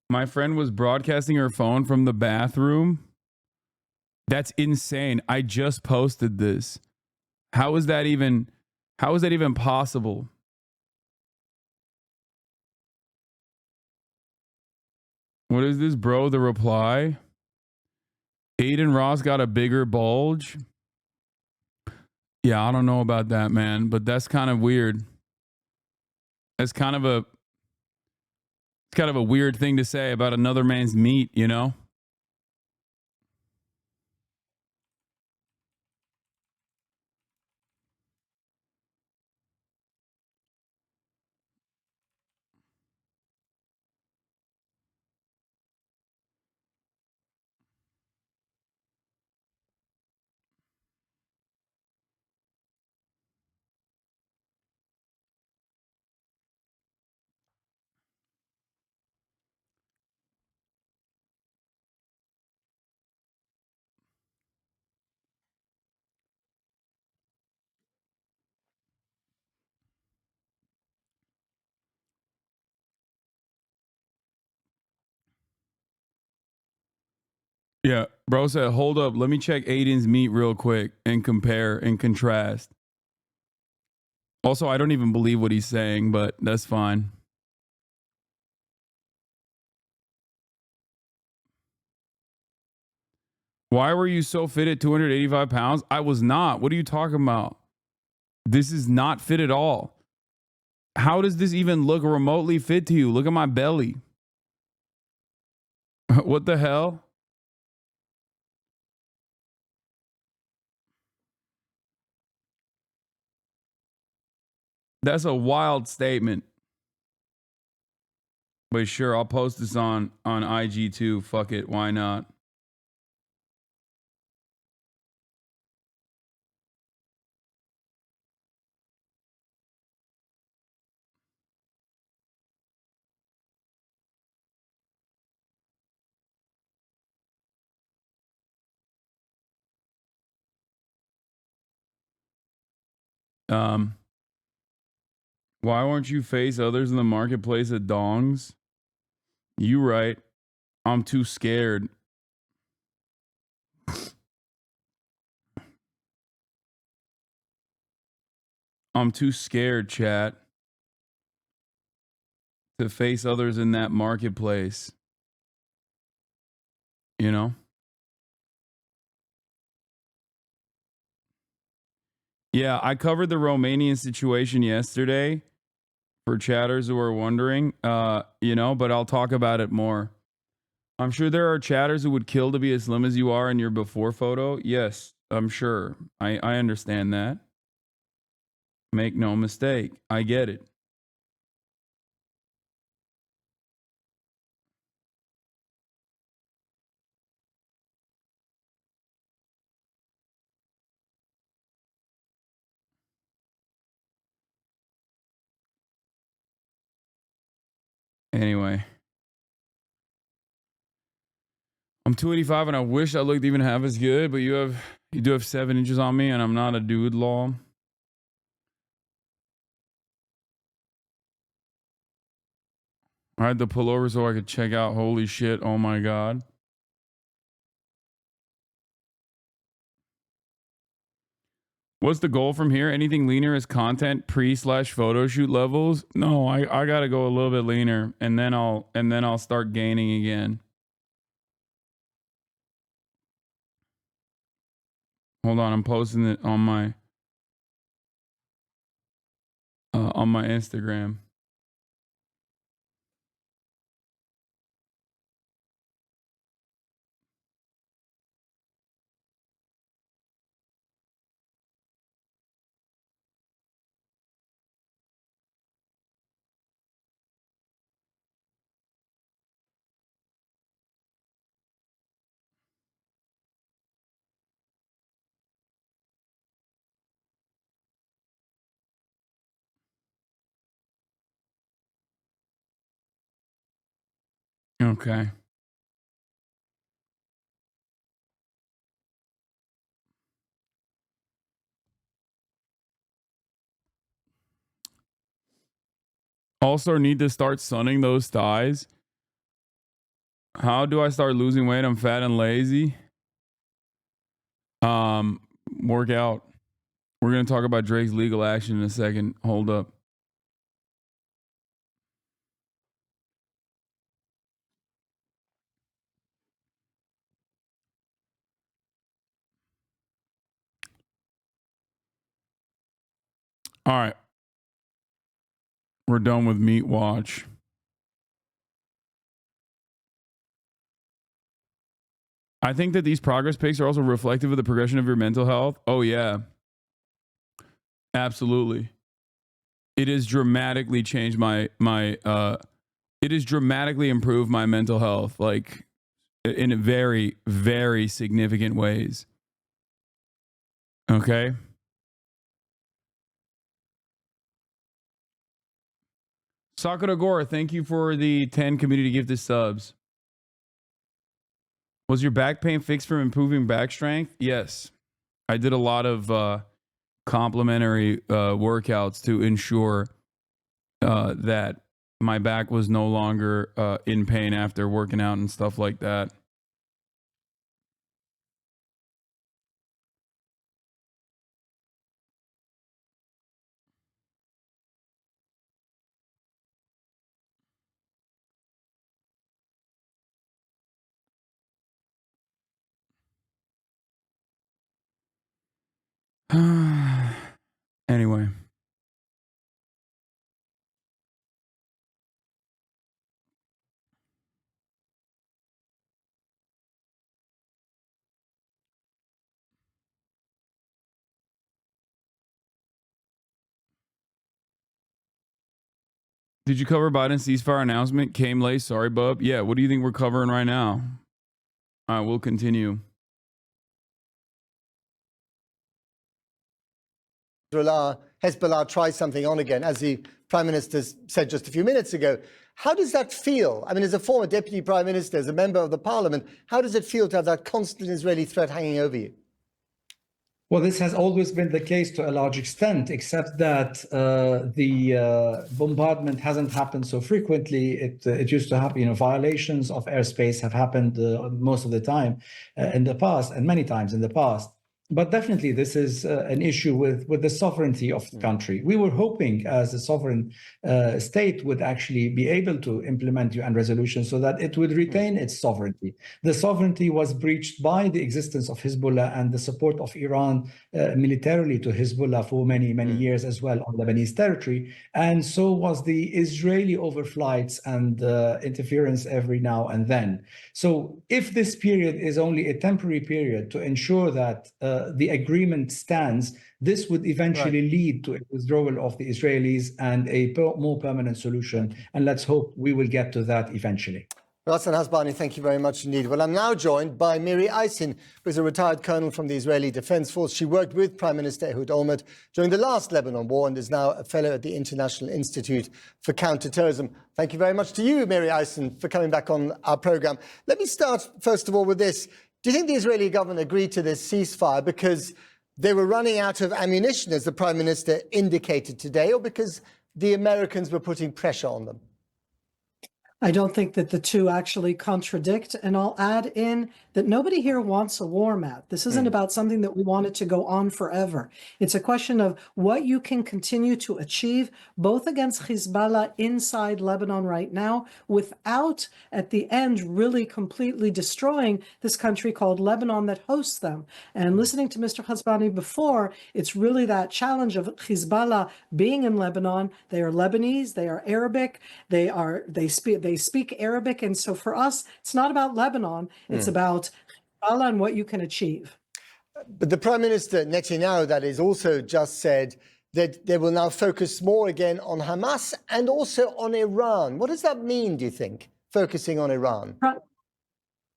My friend was broadcasting her phone from the bathroom. That's insane. I just posted this. How is that even possible? What is this, bro? The reply? Aiden Ross got a bigger bulge. Yeah, I don't know about that, man, but that's kind of weird. That's kind of It's kind of a weird thing to say about another man's meat, you know? Yeah, bro said, hold up, let me check Aiden's meat real quick and compare and contrast. Also, I don't even believe what he's saying, but that's fine. Why were you so fit at 285 pounds? I was not. What are you talking about? This is not fit at all. How does this even look remotely fit to you? Look at my belly. What the hell? That's a wild statement. But sure, I'll post this on IG too. Fuck it. Why not? Why won't you face others in the marketplace at dongs? You right. I'm too scared. I'm too scared, chat, to face others in that marketplace. You know? Yeah, I covered the Romanian situation yesterday for chatters who are wondering, you know, but I'll talk about it more. I'm sure there are chatters who would kill to be as slim as you are in your before photo. Yes, I'm sure. I understand that. Make no mistake. I get it. Anyway. I'm 285 and I wish I looked even half as good, but you do have 7 inches on me and I'm not a dude law. I had to pull over so I could check out. Holy shit. Oh my God. What's the goal from here? Anything leaner as content pre/photo shoot levels? No, I gotta go a little bit leaner and then I'll start gaining again. Hold on, I'm posting it on my Instagram. Okay. Also need to start sunning those thighs. How do I start losing weight? I'm fat and lazy. Work out. We're going to talk about Drake's legal action in a second. Hold up. All right. We're done with Meat Watch. I think that these progress pics are also reflective of the progression of your mental health. Oh, yeah. Absolutely. It has dramatically changed it has dramatically improved my mental health, like in very, very significant ways. Okay. Sakura Gore, thank you for the 10 community gifted subs. Was your back pain fixed from improving back strength? Yes. I did a lot of complementary workouts to ensure that my back was no longer in pain after working out and stuff like that. Anyway. Did you cover Biden's ceasefire announcement? Came late. Sorry, bub. Yeah, what do you think we're covering right now? All right, we'll continue. Hezbollah tries something on again, as the Prime Minister said just a few minutes ago. How does that feel? I mean, as a former Deputy Prime Minister, as a member of the Parliament, how does it feel to have that constant Israeli threat hanging over you? Well, this has always been the case to a large extent, except that the bombardment hasn't happened so frequently. It used to happen, violations of airspace have happened most of the time in the past, and many times in the past. But definitely, this is an issue with the sovereignty of the country. We were hoping, as a sovereign state, would actually be able to implement UN resolutions so that it would retain its sovereignty. The sovereignty was breached by the existence of Hezbollah and the support of Iran militarily to Hezbollah for many, many years as well on Lebanese territory. And so was the Israeli overflights and interference every now and then. So if this period is only a temporary period to ensure that the agreement stands, this would eventually lead to a withdrawal of the Israelis and a more permanent solution. And let's hope we will get to that eventually. HasanAbi, thank you very much indeed. Well, I'm now joined by Miri Eisin, who is a retired colonel from the Israeli Defense Force. She worked with Prime Minister Ehud Olmert during the last Lebanon war and is now a fellow at the International Institute for Counterterrorism. Thank you very much to you, Miri Eisin, for coming back on our program. Let me start, first of all, with this. Do you think the Israeli government agreed to this ceasefire because they were running out of ammunition, as the Prime Minister indicated today, or because the Americans were putting pressure on them? I don't think that the two actually contradict. And I'll add in that nobody here wants a war, Matt. This isn't about something that we want it to go on forever. It's a question of what you can continue to achieve, both against Hezbollah inside Lebanon right now, without at the end really completely destroying this country called Lebanon that hosts them. And listening to Mr. HasanAbi before, it's really that challenge of Hezbollah being in Lebanon. They are Lebanese, they are Arabic, they speak Arabic. And so for us, it's not about Lebanon, it's about Hezbollah and what you can achieve. But the Prime Minister, Netanyahu, that is, also just said that they will now focus more again on Hamas and also on Iran. What does that mean, do you think, focusing on Iran?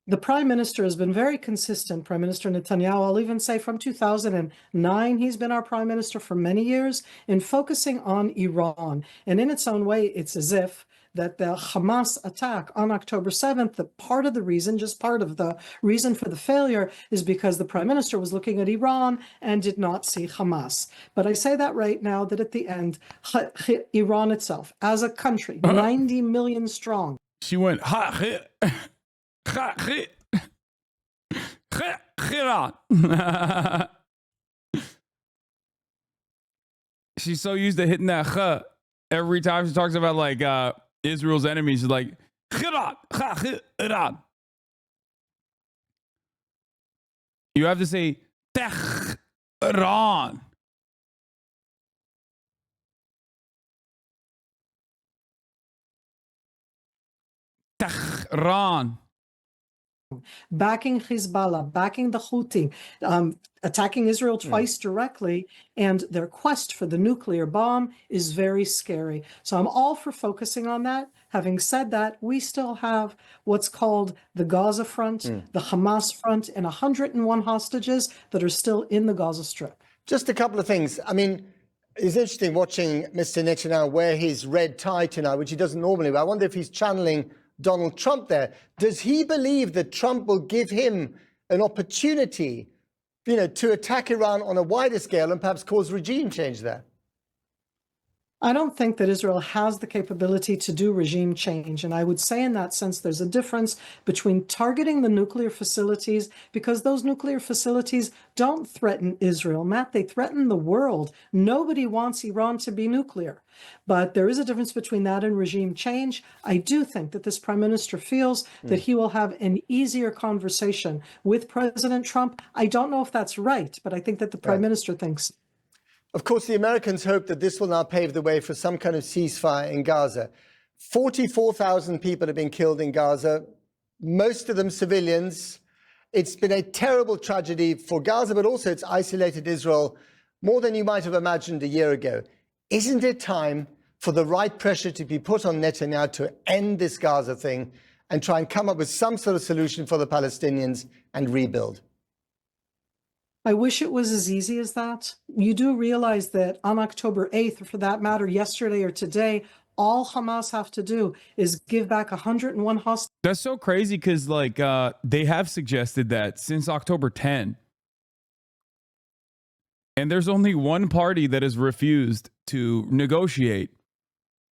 The Prime Minister has been very consistent, Prime Minister Netanyahu. I'll even say from 2009, he's been our Prime Minister for many years, in focusing on Iran. And in its own way, it's as if that the Hamas attack on October 7th, that part of the reason, just part of the reason for the failure, is because the Prime Minister was looking at Iran and did not see Hamas. But I say that right now, that at the end, Iran itself, as a country, 90 million strong. She went, she's so used to hitting that every time she talks about like Israel's enemies. She's like, you have to say Tehran. Tehran. backing Hezbollah, backing the Houthi, attacking Israel twice directly, and their quest for the nuclear bomb is very scary. So I'm all for focusing on that. Having said that, we still have what's called the Gaza front, the Hamas front, and 101 hostages that are still in the Gaza Strip. Just a couple of things. I mean, it's interesting watching Mr. Netanyahu wear his red tie tonight, which he doesn't normally wear. I wonder if he's channeling Donald Trump there. Does he believe that Trump will give him an opportunity, to attack Iran on a wider scale and perhaps cause regime change there? I don't think that Israel has the capability to do regime change. And I would say in that sense, there's a difference between targeting the nuclear facilities, because those nuclear facilities don't threaten Israel, Matt, they threaten the world. Nobody wants Iran to be nuclear. But there is a difference between that and regime change. I do think that this prime minister feels that he will have an easier conversation with President Trump. I don't know if that's right, but I think that the prime minister thinks. Of course, the Americans hope that this will now pave the way for some kind of ceasefire in Gaza. 44,000 people have been killed in Gaza, most of them civilians. It's been a terrible tragedy for Gaza, but also it's isolated Israel more than you might have imagined a year ago. Isn't it time for the right pressure to be put on Netanyahu to end this Gaza thing and try and come up with some sort of solution for the Palestinians and rebuild? I wish it was as easy as that. You do realize that on October 8th, or for that matter, yesterday or today, all Hamas have to do is give back 101 hostages. That's so crazy because, they have suggested that since October 10. And there's only one party that has refused to negotiate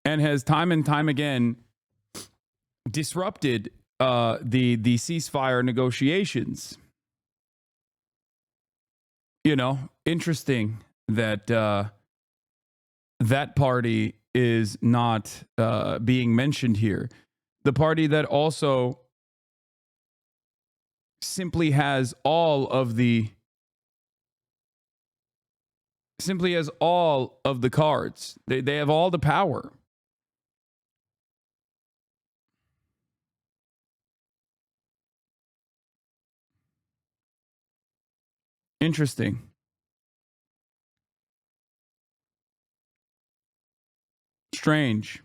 and has time and time again disrupted the ceasefire negotiations. Interesting that that party is not being mentioned here. The party that also simply has all of the cards. They have all the power. Interesting. Strange.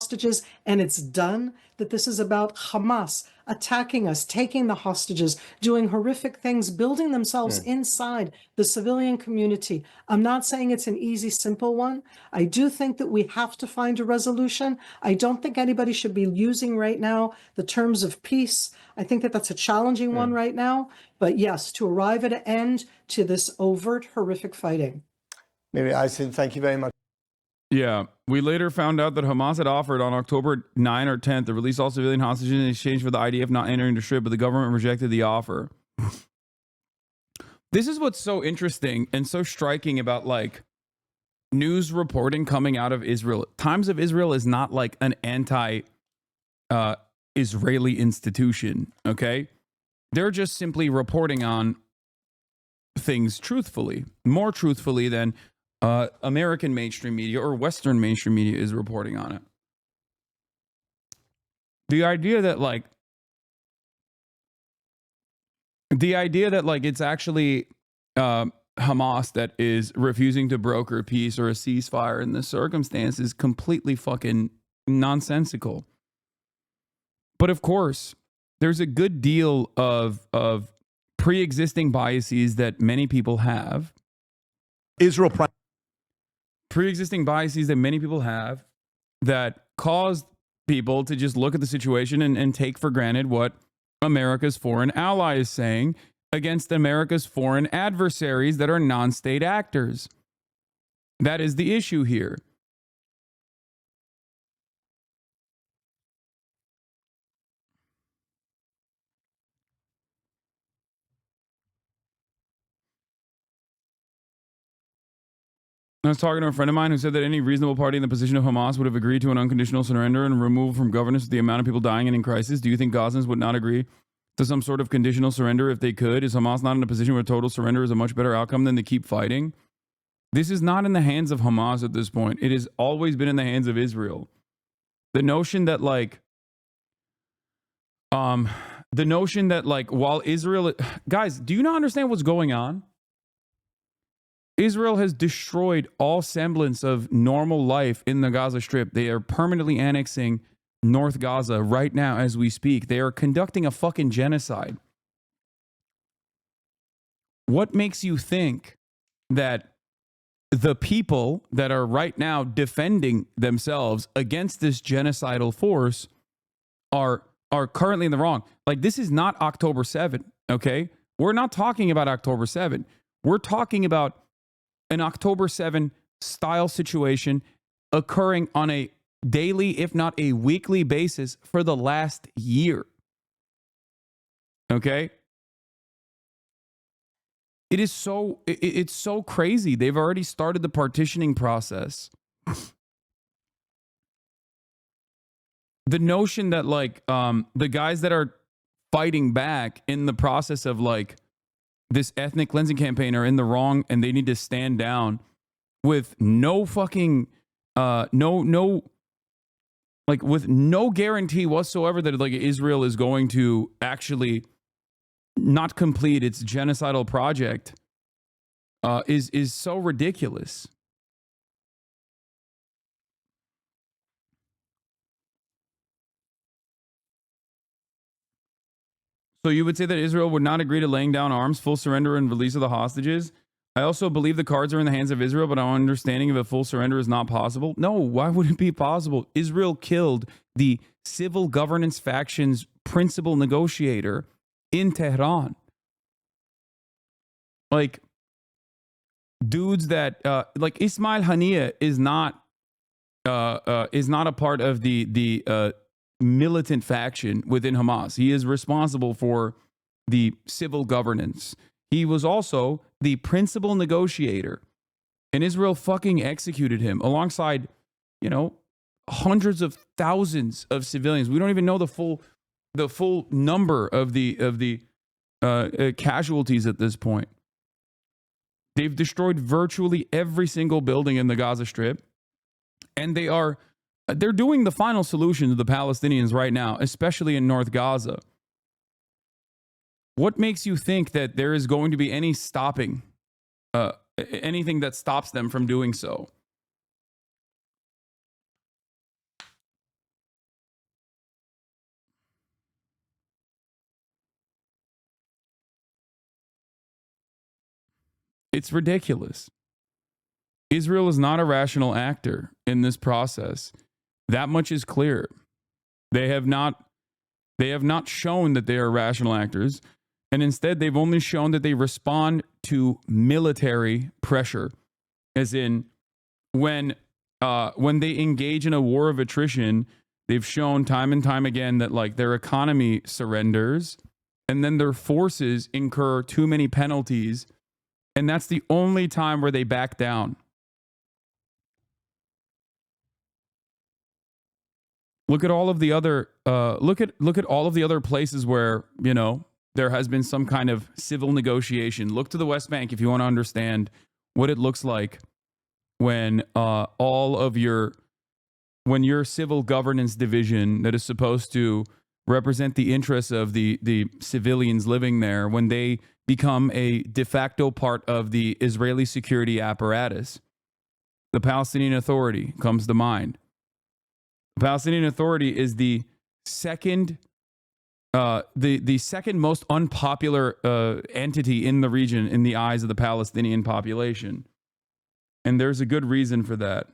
Hostages, and it's done. That this is about Hamas attacking us, taking the hostages, doing horrific things, building themselves inside the civilian community. I'm not saying it's an easy, simple one. I do think that we have to find a resolution. I don't think anybody should be using right now the terms of peace. I think that that's a challenging one right now. But yes, to arrive at an end to this overt, horrific fighting. Maybe Aysin, thank you very much. Yeah, we later found out that Hamas had offered on October 9 or 10th to release all civilian hostages in exchange for the IDF not entering the Strip, but the government rejected the offer. This is what's so interesting and so striking about news reporting coming out of Israel. Times of Israel is not like an anti-Israeli institution, okay? They're just simply reporting on things truthfully, more truthfully than American mainstream media or Western mainstream media is reporting on it. The idea that it's actually Hamas that is refusing to broker peace or a ceasefire in this circumstance is completely fucking nonsensical. But of course, there's a good deal of pre-existing biases that many people have. Pre-existing biases that many people have that cause people to just look at the situation and take for granted what America's foreign ally is saying against America's foreign adversaries that are non-state actors. That is the issue here. I was talking to a friend of mine who said that any reasonable party in the position of Hamas would have agreed to an unconditional surrender and removal from governance with the amount of people dying and in crisis. Do you think Gazans would not agree to some sort of conditional surrender if they could? Is Hamas not in a position where total surrender is a much better outcome than to keep fighting? This is not in the hands of Hamas at this point. It has always been in the hands of Israel. The notion that The notion that like while Israel, guys, do you not understand what's going on? Israel has destroyed all semblance of normal life in the Gaza Strip. They are permanently annexing North Gaza right now as we speak. They are conducting a fucking genocide. What makes you think that the people that are right now defending themselves against this genocidal force are currently in the wrong? Like, this is not October 7, okay? We're not talking about October 7. We're talking about an October 7 style situation occurring on a daily, if not a weekly basis for the last year. Okay? It's so crazy. They've already started the partitioning process. The notion that like the guys that are fighting back in the process of like this ethnic cleansing campaign are in the wrong and they need to stand down with no fucking with no guarantee whatsoever that like Israel is going to actually not complete its genocidal project is so ridiculous. So you would say that Israel would not agree to laying down arms, full surrender, and release of the hostages? I also believe the cards are in the hands of Israel, but our understanding of a full surrender is not possible. No, why would it be possible? Israel killed the civil governance faction's principal negotiator in Tehran. Like, dudes that like Ismail Haniyeh is not a part of the militant faction within Hamas. He is responsible for the civil governance. He was also the principal negotiator, and Israel fucking executed him alongside, hundreds of thousands of civilians. We don't even know the full number of the casualties at this point. They've destroyed virtually every single building in the Gaza Strip, and they're doing the final solution to the Palestinians right now, especially in North Gaza. What makes you think that there is going to be any stopping, anything that stops them from doing so? It's ridiculous. Israel is not a rational actor in this process. That much is clear. They have not shown that they are rational actors, and instead they've only shown that they respond to military pressure. As in, when they engage in a war of attrition, they've shown time and time again that like their economy surrenders, and then their forces incur too many penalties, and that's the only time where they back down. Look at all of the other look at all of the other places where, there has been some kind of civil negotiation. Look to the West Bank if you want to understand what it looks like when your civil governance division that is supposed to represent the interests of the civilians living there, when they become a de facto part of the Israeli security apparatus. The Palestinian Authority comes to mind. The Palestinian Authority is the second most unpopular entity in the region in the eyes of the Palestinian population. And there's a good reason for that.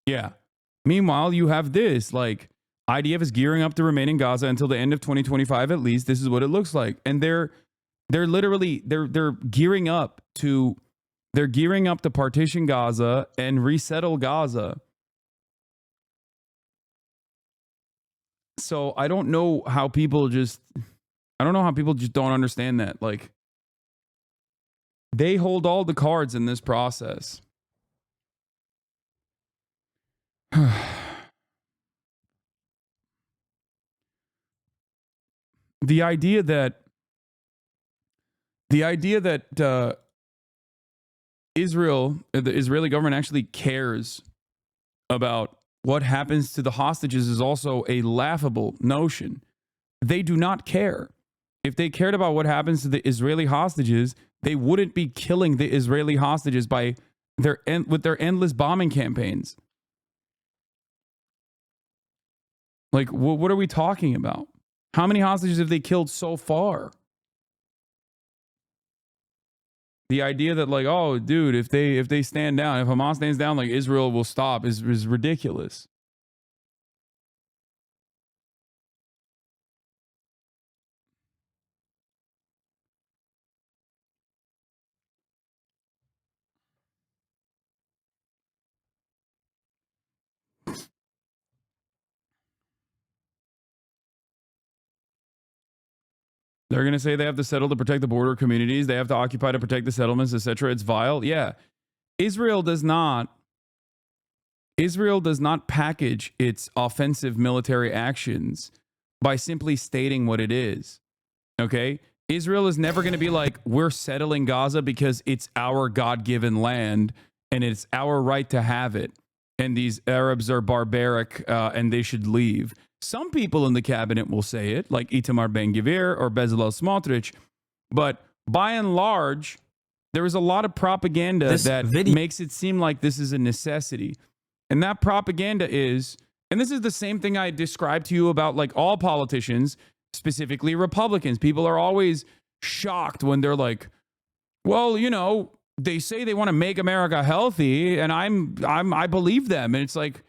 Yeah. Meanwhile, you have this, like, IDF is gearing up to remain in Gaza until the end of 2025 at least. This is what it looks like. And they're gearing up to partition Gaza and resettle Gaza. So I don't know how people just don't understand that. Like, they hold all the cards in this process. The idea that Israel, the Israeli government actually cares about what happens to the hostages is also a laughable notion. They do not care. If they cared about what happens to the Israeli hostages, they wouldn't be killing the Israeli hostages with their endless bombing campaigns. Like, what are we talking about? How many hostages have they killed so far? The idea that, like, oh, dude, if they stand down, if Hamas stands down, like, Israel will stop is ridiculous. They're going to say they have to settle to protect the border communities. They have to occupy to protect the settlements, etc. It's vile. Yeah. Israel does not package its offensive military actions by simply stating what it is. Okay? Israel is never going to be like, we're settling Gaza because it's our God-given land and it's our right to have it. And these Arabs are barbaric and they should leave. Some people in the cabinet will say it, like Itamar Ben-Gvir or Bezalel Smotrich. But by and large, there is a lot of propaganda that makes it seem like this is a necessity. And that propaganda is, and this is the same thing I described to you about, like, all politicians, specifically Republicans. People are always shocked when they're like, well, you know, they say they want to make America healthy, and I believe them. And it's like,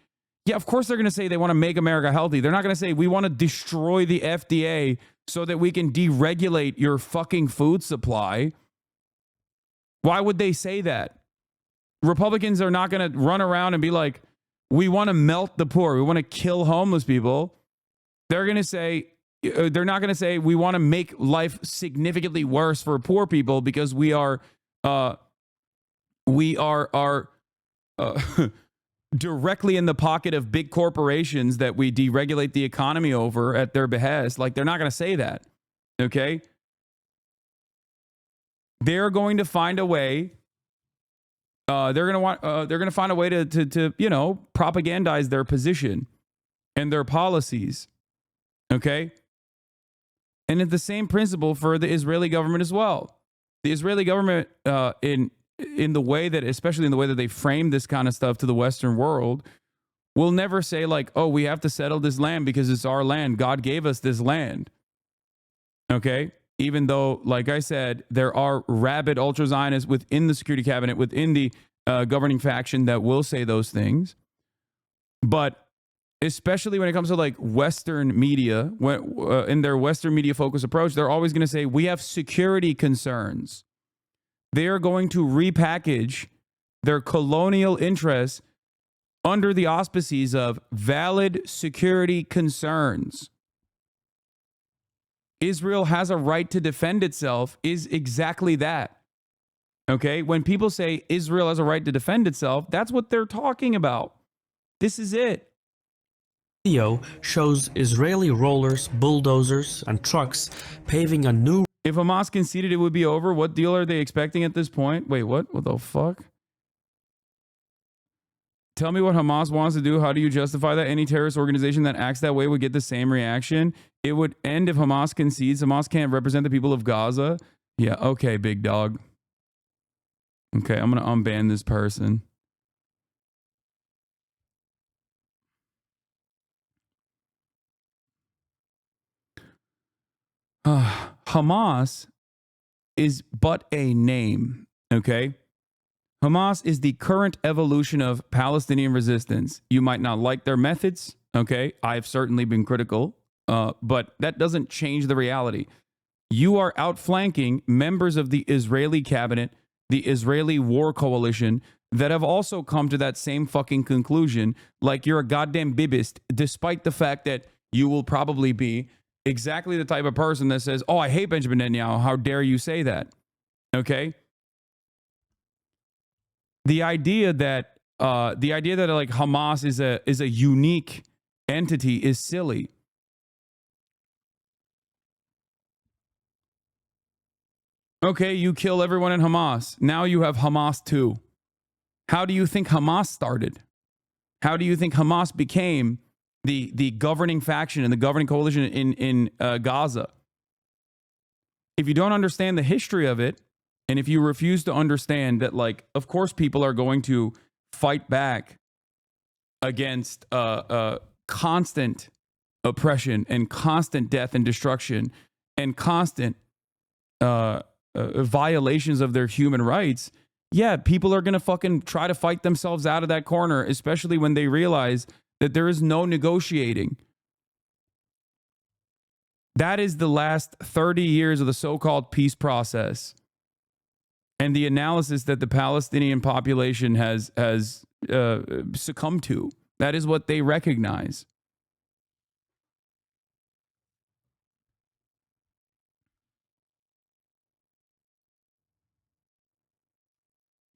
yeah, of course they're going to say they want to make America healthy. They're not going to say we want to destroy the FDA so that we can deregulate your fucking food supply. Why would they say that? Republicans are not going to run around and be like, we want to melt the poor. We want to kill homeless people. They're going to say, they're not going to say we want to make life significantly worse for poor people because we are directly in the pocket of big corporations that we deregulate the economy over at their behest. Like, they're not going to say that. Okay? They're going to find a way. They're going to find a way to you know, propagandize their position and their policies. Okay? And it's the same principle for the Israeli government as well. The Israeli government, in the way that, especially in the way that they frame this kind of stuff to the Western world, will never say, like, oh, we have to settle this land because it's our land. God gave us this land. Okay? Even though, like I said, there are rabid ultra-Zionists within the security cabinet, within the governing faction that will say those things. But especially when it comes to, like, Western media, in their Western media focus approach, they're always going to say, we have security concerns. They are going to repackage their colonial interests under the auspices of valid security concerns. Israel has a right to defend itself is exactly that. Okay? When people say Israel has a right to defend itself, that's what they're talking about. This is it. Video shows Israeli rollers, bulldozers, and trucks paving a new. If Hamas conceded it would be over, what deal are they expecting at this point? Wait, what? What the fuck? Tell me what Hamas wants to do. How do you justify that? Any terrorist organization that acts that way would get the same reaction. It would end if Hamas concedes. Hamas can't represent the people of Gaza. Yeah, okay, big dog. Okay, I'm going to unban this person. Hamas is but a name, okay? Hamas is the current evolution of Palestinian resistance. You might not like their methods, okay? I've certainly been critical, but that doesn't change the reality. You are outflanking members of the Israeli cabinet, the Israeli war coalition, that have also come to that same fucking conclusion, like you're a goddamn Bibist, despite the fact that you will probably be exactly the type of person that says, oh, I hate Benjamin Netanyahu. How dare you say that? Okay? The idea that the idea that like Hamas is a unique entity is silly. Okay, you kill everyone in Hamas. Now you have Hamas too. How do you think Hamas started? How do you think Hamas became the governing faction and the governing coalition in Gaza? If you don't understand the history of it, and if you refuse to understand that, like, of course people are going to fight back against constant oppression and constant death and destruction and constant violations of their human rights, yeah, people are going to fucking try to fight themselves out of that corner, especially when they realize that there is no negotiating. That is the last 30 years of the so-called peace process and the analysis that the Palestinian population has succumbed to. That is what they recognize.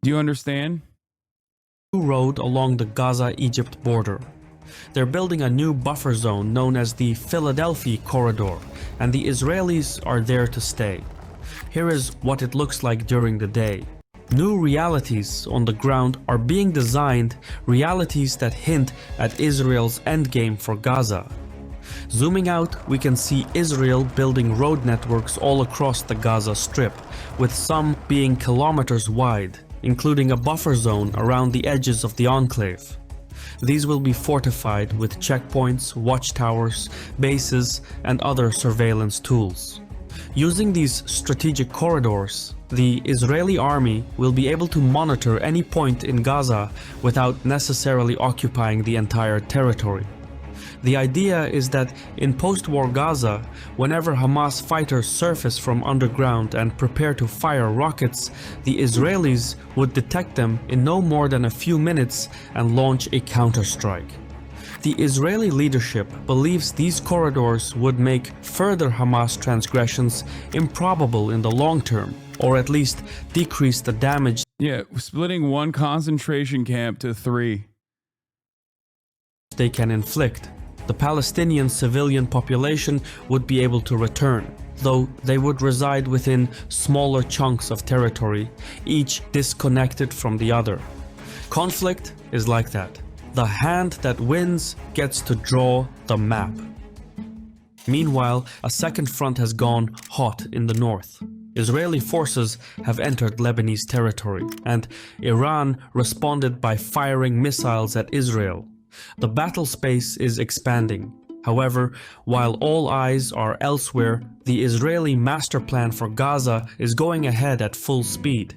Do you understand? Road along the Gaza-Egypt border. They're building a new buffer zone known as the Philadelphia Corridor, and the Israelis are there to stay. Here is what it looks like during the day. New realities on the ground are being designed, realities that hint at Israel's endgame for Gaza. Zooming out, we can see Israel building road networks all across the Gaza Strip, with some being kilometers wide, including a buffer zone around the edges of the enclave. These will be fortified with checkpoints, watchtowers, bases, and other surveillance tools. Using these strategic corridors, the Israeli army will be able to monitor any point in Gaza without necessarily occupying the entire territory. The idea is that in post-war Gaza, whenever Hamas fighters surface from underground and prepare to fire rockets, the Israelis would detect them in no more than a few minutes and launch a counterstrike. The Israeli leadership believes these corridors would make further Hamas transgressions improbable in the long term, or at least decrease the damage. Yeah, splitting one concentration camp to 3. They can inflict. The Palestinian civilian population would be able to return, though they would reside within smaller chunks of territory, each disconnected from the other. Conflict is like that. The hand that wins gets to draw the map. Meanwhile, a second front has gone hot in the north. Israeli forces have entered Lebanese territory, and Iran responded by firing missiles at Israel. The battle space is expanding. However, while all eyes are elsewhere, the Israeli master plan for Gaza is going ahead at full speed.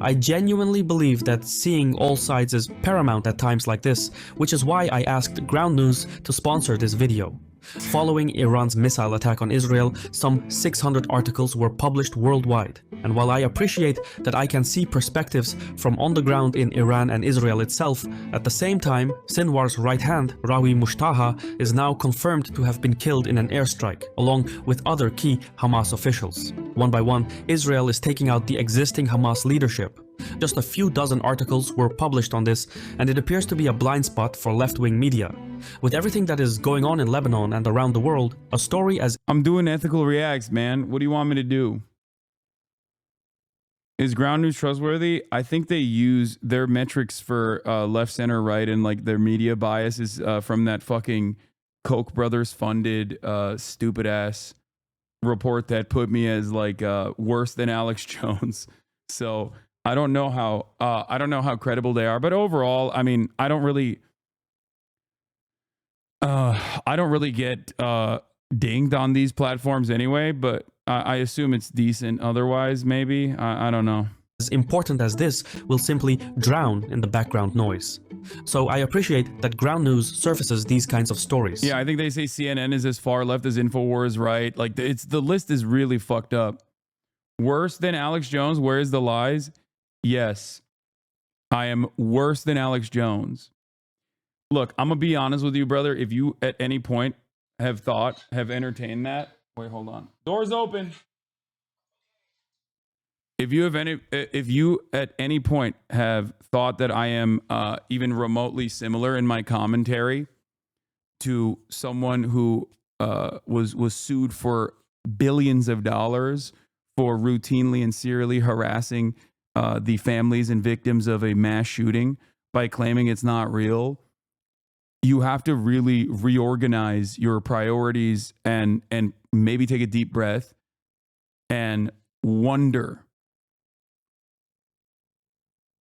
I genuinely believe that seeing all sides is paramount at times like this, which is why I asked Ground News to sponsor this video. Following Iran's missile attack on Israel, some 600 articles were published worldwide. And while I appreciate that I can see perspectives from on the ground in Iran and Israel itself, at the same time, Sinwar's right hand, Rawi Mushtaha, is now confirmed to have been killed in an airstrike, along with other key Hamas officials. One by one, Israel is taking out the existing Hamas leadership. Just a few dozen articles were published on this, and it appears to be a blind spot for left-wing media. With everything that is going on in Lebanon and around the world, a story as— I'm doing ethical reacts, man. What do you want me to do? Is Ground News trustworthy? I think they use their metrics for left, center, right, and like their media biases from that fucking Koch brothers funded stupid ass report that put me as like worse than Alex Jones. So I don't know how credible they are, but overall, I mean, I don't really get dinged on these platforms anyway, but I assume it's decent otherwise, maybe. I don't know. As important as this will simply drown in the background noise. So I appreciate that Ground News surfaces these kinds of stories. Yeah, I think they say CNN is as far left as InfoWars, right? Like the list is really fucked up. Worse than Alex Jones, where's the lies? Yes, I am worse than Alex Jones. Look, I'm going to be honest with you, brother. If you at any point have entertained that. Wait, hold on. Door's open. if you at any point have thought that I am even remotely similar in my commentary to someone who was sued for billions of dollars for routinely and serially harassing the families and victims of a mass shooting by claiming it's not real, you have to really reorganize your priorities and maybe take a deep breath and wonder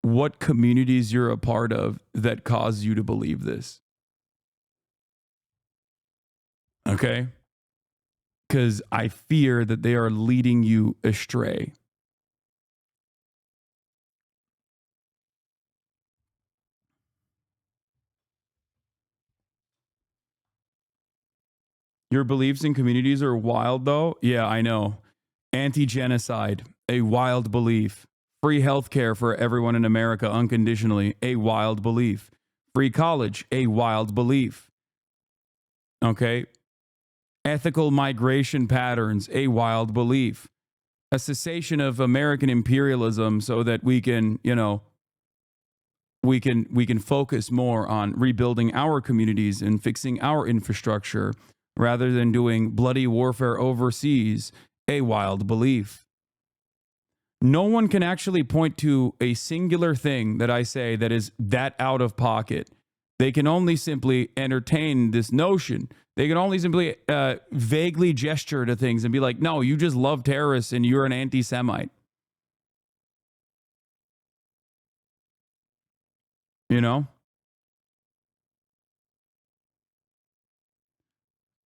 what communities you're a part of that cause you to believe this. Okay? Because I fear that they are leading you astray. Your beliefs in communities are wild, though? Yeah, I know. Anti-genocide, a wild belief. Free healthcare for everyone in America unconditionally, a wild belief. Free college, a wild belief. Okay? Ethical migration patterns, a wild belief. A cessation of American imperialism so that we can, we can focus more on rebuilding our communities and fixing our infrastructure rather than doing bloody warfare overseas, a wild belief. No one can actually point to a singular thing that I say that is that out of pocket. They can only simply entertain this notion. They can only simply vaguely gesture to things and be like, no, you just love terrorists and you're an anti-Semite. You know?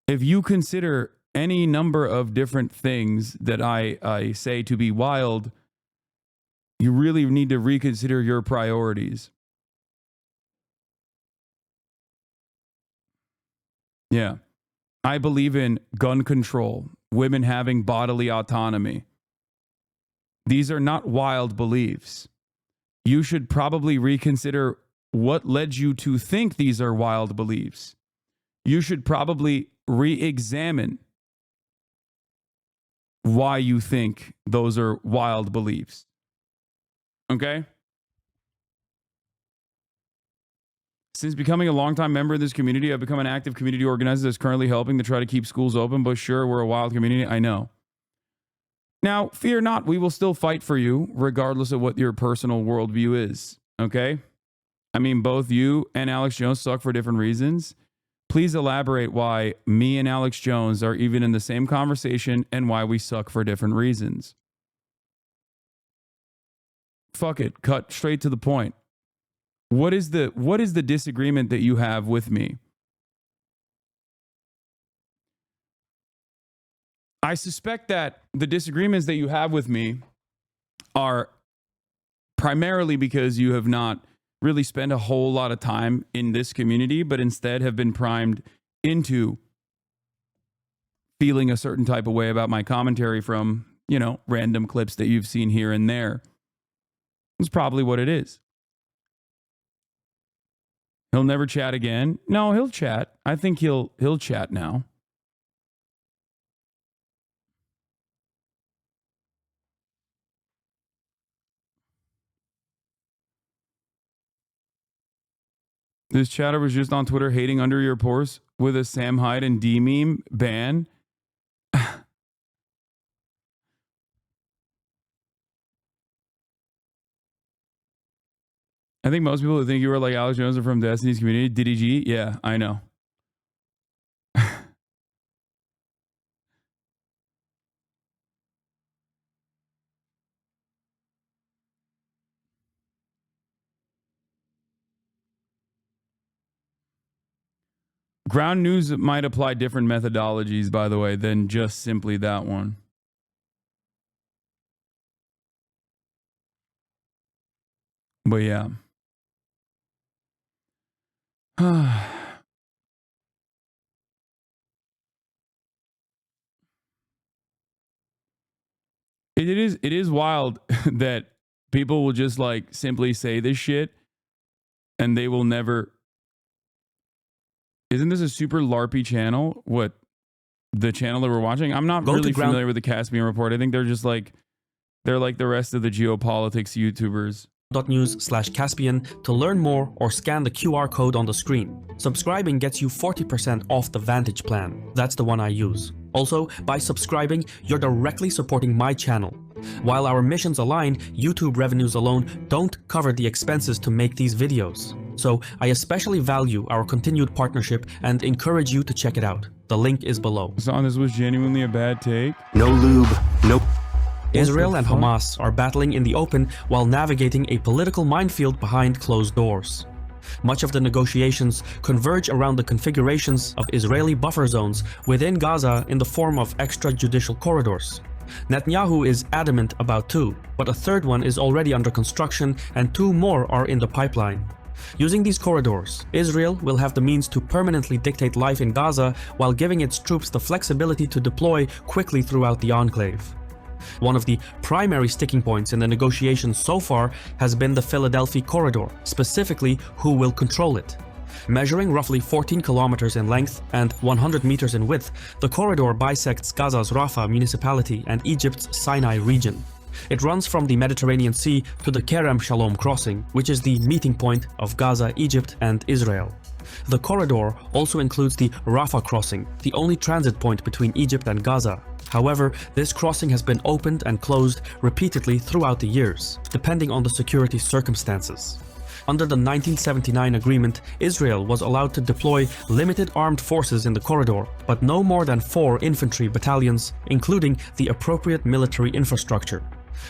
If you consider any number of different things that I say to be wild, you really need to reconsider your priorities. Yeah. I believe in gun control, women having bodily autonomy. These are not wild beliefs. You should probably reconsider what led you to think these are wild beliefs. You should probably re-examine why you think those are wild beliefs. Okay? Since becoming a longtime member of this community, I've become an active community organizer that's currently helping to try to keep schools open. But sure, we're a wild community. I know. Now, fear not. We will still fight for you, regardless of what your personal worldview is. Okay? I mean, both you and Alex Jones suck for different reasons. Please elaborate why me and Alex Jones are even in the same conversation and why we suck for different reasons. Fuck it. Cut straight to the point. What is the disagreement that you have with me? I suspect that the disagreements that you have with me are primarily because you have not really spent a whole lot of time in this community, but instead have been primed into feeling a certain type of way about my commentary from, random clips that you've seen here and there. That's probably what it is. He'll never chat again. No, he'll chat. I think he'll chat now. This chatter was just on Twitter hating under your post with a Sam Hyde and D meme ban. I think most people who think you were like Alex Jones are from Destiny's community. Diddy G? Yeah, I know. Ground news might apply different methodologies, by the way, than just simply that one. But yeah. It is wild that people will just like simply say this shit and they will never. Isn't this a super LARPy channel? What, the channel that we're watching? I'm not really familiar with the Caspian Report. I think they're just like They're like the rest of the geopolitics YouTubers. .news/Caspian to learn more or scan the QR code on the screen. Subscribing gets you 40% off the Vantage plan. That's the one I use. Also, by subscribing, you're directly supporting my channel. While our missions align, YouTube revenues alone don't cover the expenses to make these videos. So I especially value our continued partnership and encourage you to check it out. The link is below. Hasan, this was genuinely a bad take. No lube, no. Israel and Hamas are battling in the open while navigating a political minefield behind closed doors. Much of the negotiations converge around the configurations of Israeli buffer zones within Gaza in the form of extrajudicial corridors. Netanyahu is adamant about 2, but a third one is already under construction and 2 more are in the pipeline. Using these corridors, Israel will have the means to permanently dictate life in Gaza while giving its troops the flexibility to deploy quickly throughout the enclave. One of the primary sticking points in the negotiations so far has been the Philadelphia corridor, specifically who will control it. Measuring roughly 14 kilometers in length and 100 meters in width, the corridor bisects Gaza's Rafah municipality and Egypt's Sinai region. It runs from the Mediterranean Sea to the Kerem Shalom crossing, which is the meeting point of Gaza, Egypt, and Israel. The corridor also includes the Rafah crossing, the only transit point between Egypt and Gaza. However, this crossing has been opened and closed repeatedly throughout the years, depending on the security circumstances. Under the 1979 agreement, Israel was allowed to deploy limited armed forces in the corridor, but no more than 4 infantry battalions, including the appropriate military infrastructure.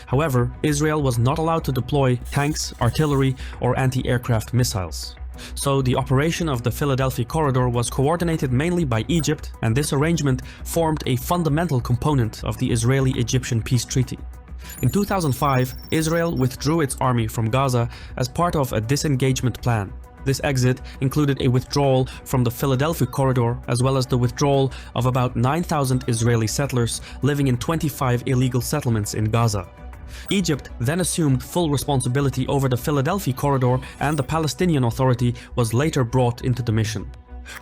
However, Israel was not allowed to deploy tanks, artillery, or anti-aircraft missiles. So the operation of the Philadelphia corridor was coordinated mainly by Egypt, and this arrangement formed a fundamental component of the Israeli-Egyptian peace treaty. In 2005, Israel withdrew its army from Gaza as part of a disengagement plan. This exit included a withdrawal from the Philadelphia corridor, as well as the withdrawal of about 9,000 Israeli settlers living in 25 illegal settlements in Gaza. Egypt then assumed full responsibility over the Philadelphia corridor, and the Palestinian Authority was later brought into the mission.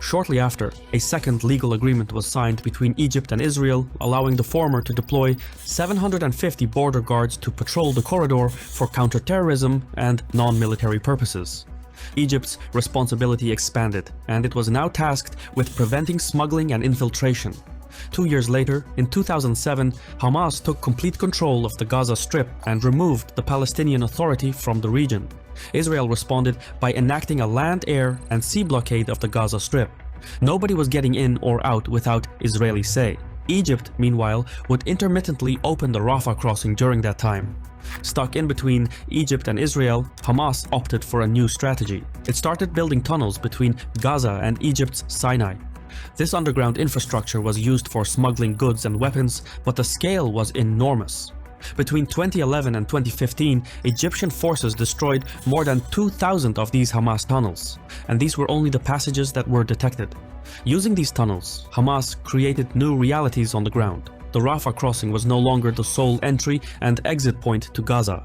Shortly after, a second legal agreement was signed between Egypt and Israel, allowing the former to deploy 750 border guards to patrol the corridor for counterterrorism and non-military purposes. Egypt's responsibility expanded, and it was now tasked with preventing smuggling and infiltration. 2 years later, in 2007, Hamas took complete control of the Gaza Strip and removed the Palestinian Authority from the region. Israel responded by enacting a land, air, and sea blockade of the Gaza Strip. Nobody was getting in or out without Israeli say. Egypt, meanwhile, would intermittently open the Rafah crossing during that time. Stuck in between Egypt and Israel, Hamas opted for a new strategy. It started building tunnels between Gaza and Egypt's Sinai. This underground infrastructure was used for smuggling goods and weapons, but the scale was enormous. Between 2011 and 2015, Egyptian forces destroyed more than 2,000 of these Hamas tunnels, and these were only the passages that were detected. Using these tunnels, Hamas created new realities on the ground. The Rafah crossing was no longer the sole entry and exit point to Gaza.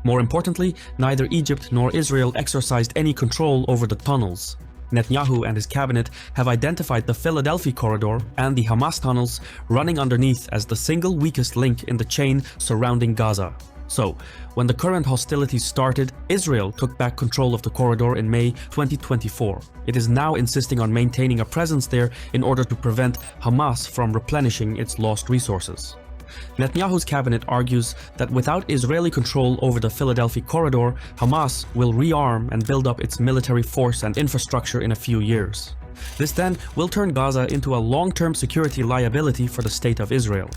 More importantly, neither Egypt nor Israel exercised any control over the tunnels. Netanyahu and his cabinet have identified the Philadelphia corridor and the Hamas tunnels running underneath as the single weakest link in the chain surrounding Gaza. So, when the current hostilities started, Israel took back control of the corridor in May 2024. It is now insisting on maintaining a presence there in order to prevent Hamas from replenishing its lost resources. Netanyahu's cabinet argues that without Israeli control over the Philadelphia corridor, Hamas will rearm and build up its military force and infrastructure in a few years. This then will turn Gaza into a long-term security liability for the state of Israel.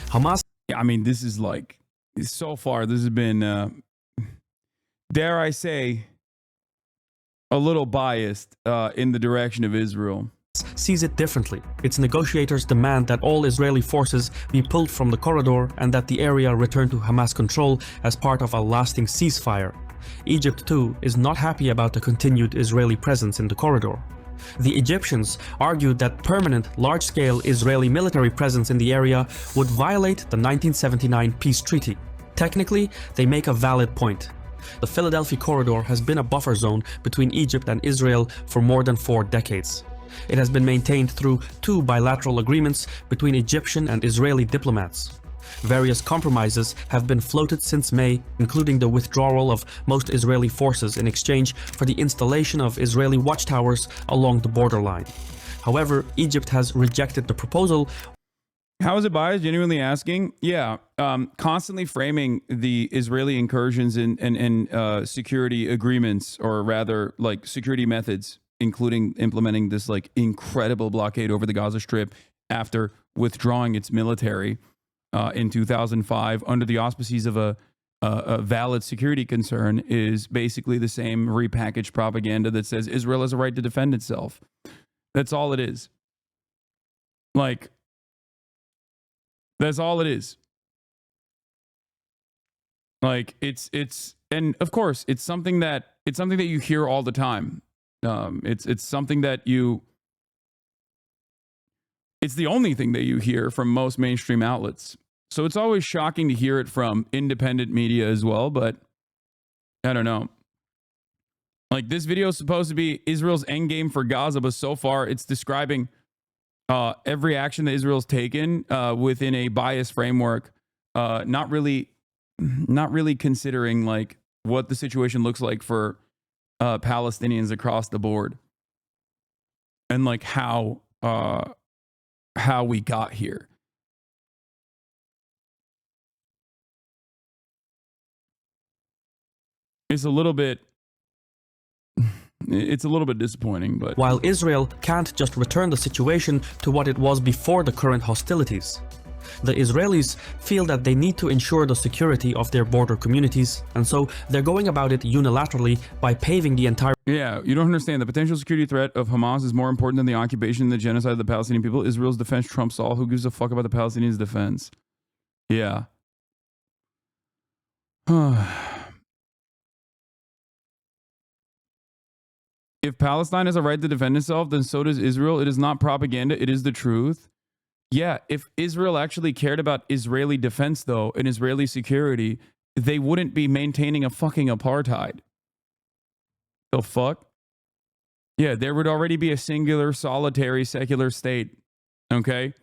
Hamas... I mean, this is like, so far, this has been, dare I say, a little biased in the direction of Israel. Sees it differently. Its negotiators demand that all Israeli forces be pulled from the corridor and that the area return to Hamas control as part of a lasting ceasefire. Egypt, too, is not happy about the continued Israeli presence in the corridor. The Egyptians argued that permanent, large-scale Israeli military presence in the area would violate the 1979 peace treaty. Technically, they make a valid point. The Philadelphia corridor has been a buffer zone between Egypt and Israel for more than 4 decades. It has been maintained through 2 bilateral agreements between Egyptian and Israeli diplomats. Various compromises have been floated since May, including the withdrawal of most Israeli forces in exchange for the installation of Israeli watchtowers along the borderline. However, Egypt has rejected the proposal. How is it biased? Genuinely asking? Yeah, constantly framing the Israeli incursions and security agreements, or rather, like, security methods, including implementing this, like, incredible blockade over the Gaza Strip after withdrawing its military in 2005 under the auspices of a valid security concern, is basically the same repackaged propaganda that says Israel has a right to defend itself. That's all it is. Like, that's all it is. Like, it's and of course it's something that you hear all the time. It's something that it's the only thing that you hear from most mainstream outlets. So it's always shocking to hear it from independent media as well, but I don't know. Like, this video is supposed to be Israel's endgame for Gaza, but so far it's describing every action that Israel's taken within a biased framework, not really considering, like, what the situation looks like for Palestinians across the board, and, like, how we got here. It's a little bit disappointing, but While Israel can't just return the situation to what it was before the current hostilities, the Israelis feel that they need to ensure the security of their border communities, and so they're going about it unilaterally by paving the entire... Yeah, you don't understand. The potential security threat of Hamas is more important than the occupation and the genocide of the Palestinian people. Israel's defense trumps all. Who gives a fuck about the Palestinians' defense? Yeah. If Palestine has a right to defend itself, then so does Israel. It is not propaganda. It is the truth. Yeah, if Israel actually cared about Israeli defense, though, and Israeli security, they wouldn't be maintaining a fucking apartheid. The fuck? Yeah, there would already be a singular, solitary, secular state, okay?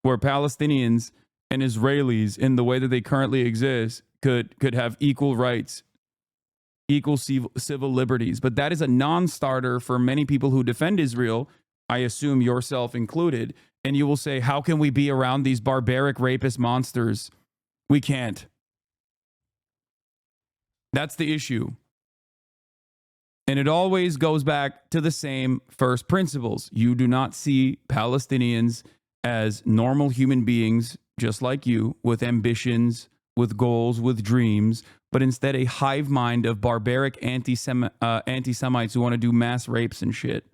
Where Palestinians and Israelis, in the way that they currently exist, could have equal rights, equal civil liberties. But that is a non-starter for many people who defend Israel, I assume yourself included. And you will say, how can we be around these barbaric rapist monsters? We can't. That's the issue. And it always goes back to the same first principles. You do not see Palestinians as normal human beings, just like you, with ambitions, with goals, with dreams, but instead a hive mind of barbaric anti-Semites who want to do mass rapes and shit.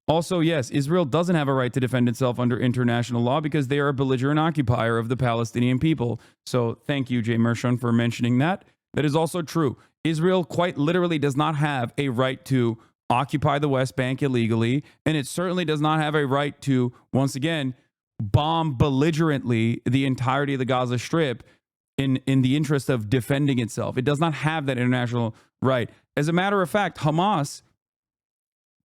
Also, yes, Israel doesn't have a right to defend itself under international law because they are a belligerent occupier of the Palestinian people. So thank you, Jay Mershon, for mentioning that. That is also true. Israel quite literally does not have a right to occupy the West Bank illegally, and it certainly does not have a right to, once again, bomb belligerently the entirety of the Gaza Strip in the interest of defending itself. It does not have that international right. As a matter of fact, Hamas,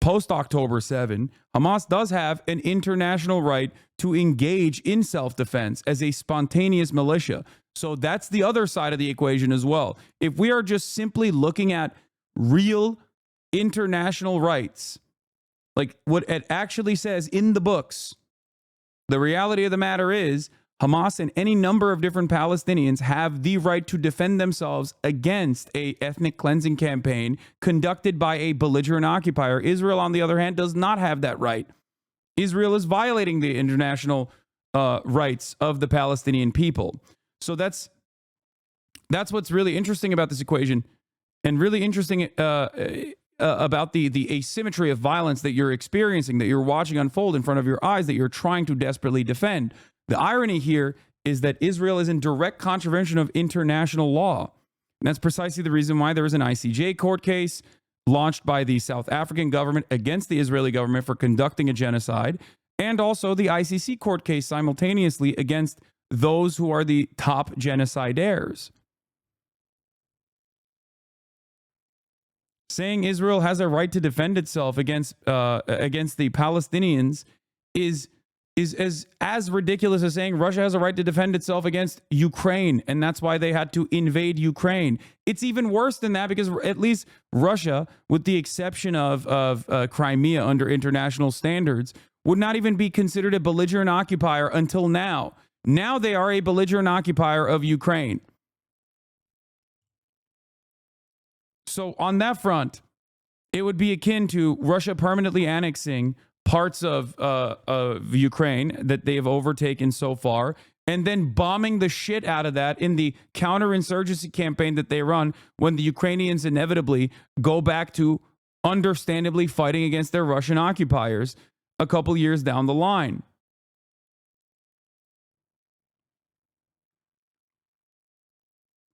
post-October 7, Hamas does have an international right to engage in self-defense as a spontaneous militia. So that's the other side of the equation as well. If we are just simply looking at real international rights, like what it actually says in the books, the reality of the matter is Hamas and any number of different Palestinians have the right to defend themselves against a ethnic cleansing campaign conducted by a belligerent occupier. Israel, on the other hand, does not have that right. Israel is violating the international rights of the Palestinian people. So that's what's really interesting about this equation, and really interesting about the asymmetry of violence that you're experiencing, that you're watching unfold in front of your eyes, that you're trying to desperately defend. The irony here is that Israel is in direct contravention of international law. And that's precisely the reason why there is an ICJ court case launched by the South African government against the Israeli government for conducting a genocide, and also the ICC court case simultaneously against those who are the top genocidaires. Saying Israel has a right to defend itself against the Palestinians is is as ridiculous as saying Russia has a right to defend itself against Ukraine, and that's why they had to invade Ukraine. It's even worse than that, because at least Russia, with the exception of Crimea under international standards, would not even be considered a belligerent occupier until now. Now they are a belligerent occupier of Ukraine. So on that front, it would be akin to Russia permanently annexing parts of Ukraine that they have overtaken so far, and then bombing the shit out of that in the counterinsurgency campaign that they run when the Ukrainians inevitably go back to understandably fighting against their Russian occupiers a couple years down the line.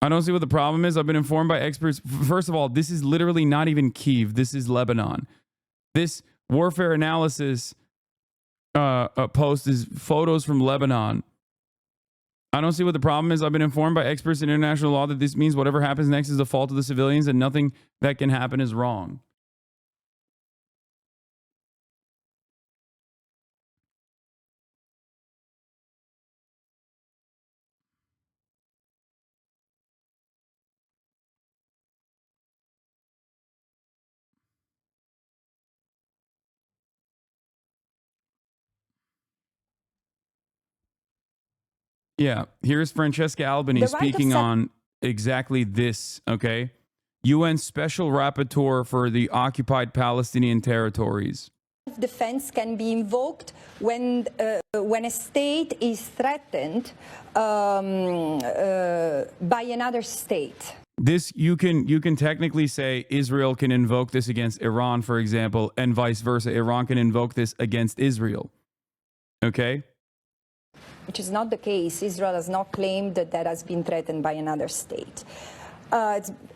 I don't see what the problem is. I've been informed by experts. First of all, this is literally not even Kyiv. This is Lebanon. This warfare analysis post is photos from Lebanon. I don't see what the problem is. I've been informed by experts in international law that this means whatever happens next is the fault of the civilians and nothing that can happen is wrong. Yeah, here's Francesca Albany speaking on exactly this, okay? UN Special Rapporteur for the occupied Palestinian territories. Defense can be invoked when a state is threatened by another state. This you can technically say Israel can invoke this against Iran, for example, and vice versa. Iran can invoke this against Israel. Okay? Which is not the case. Israel has not claimed that that has been threatened by another state.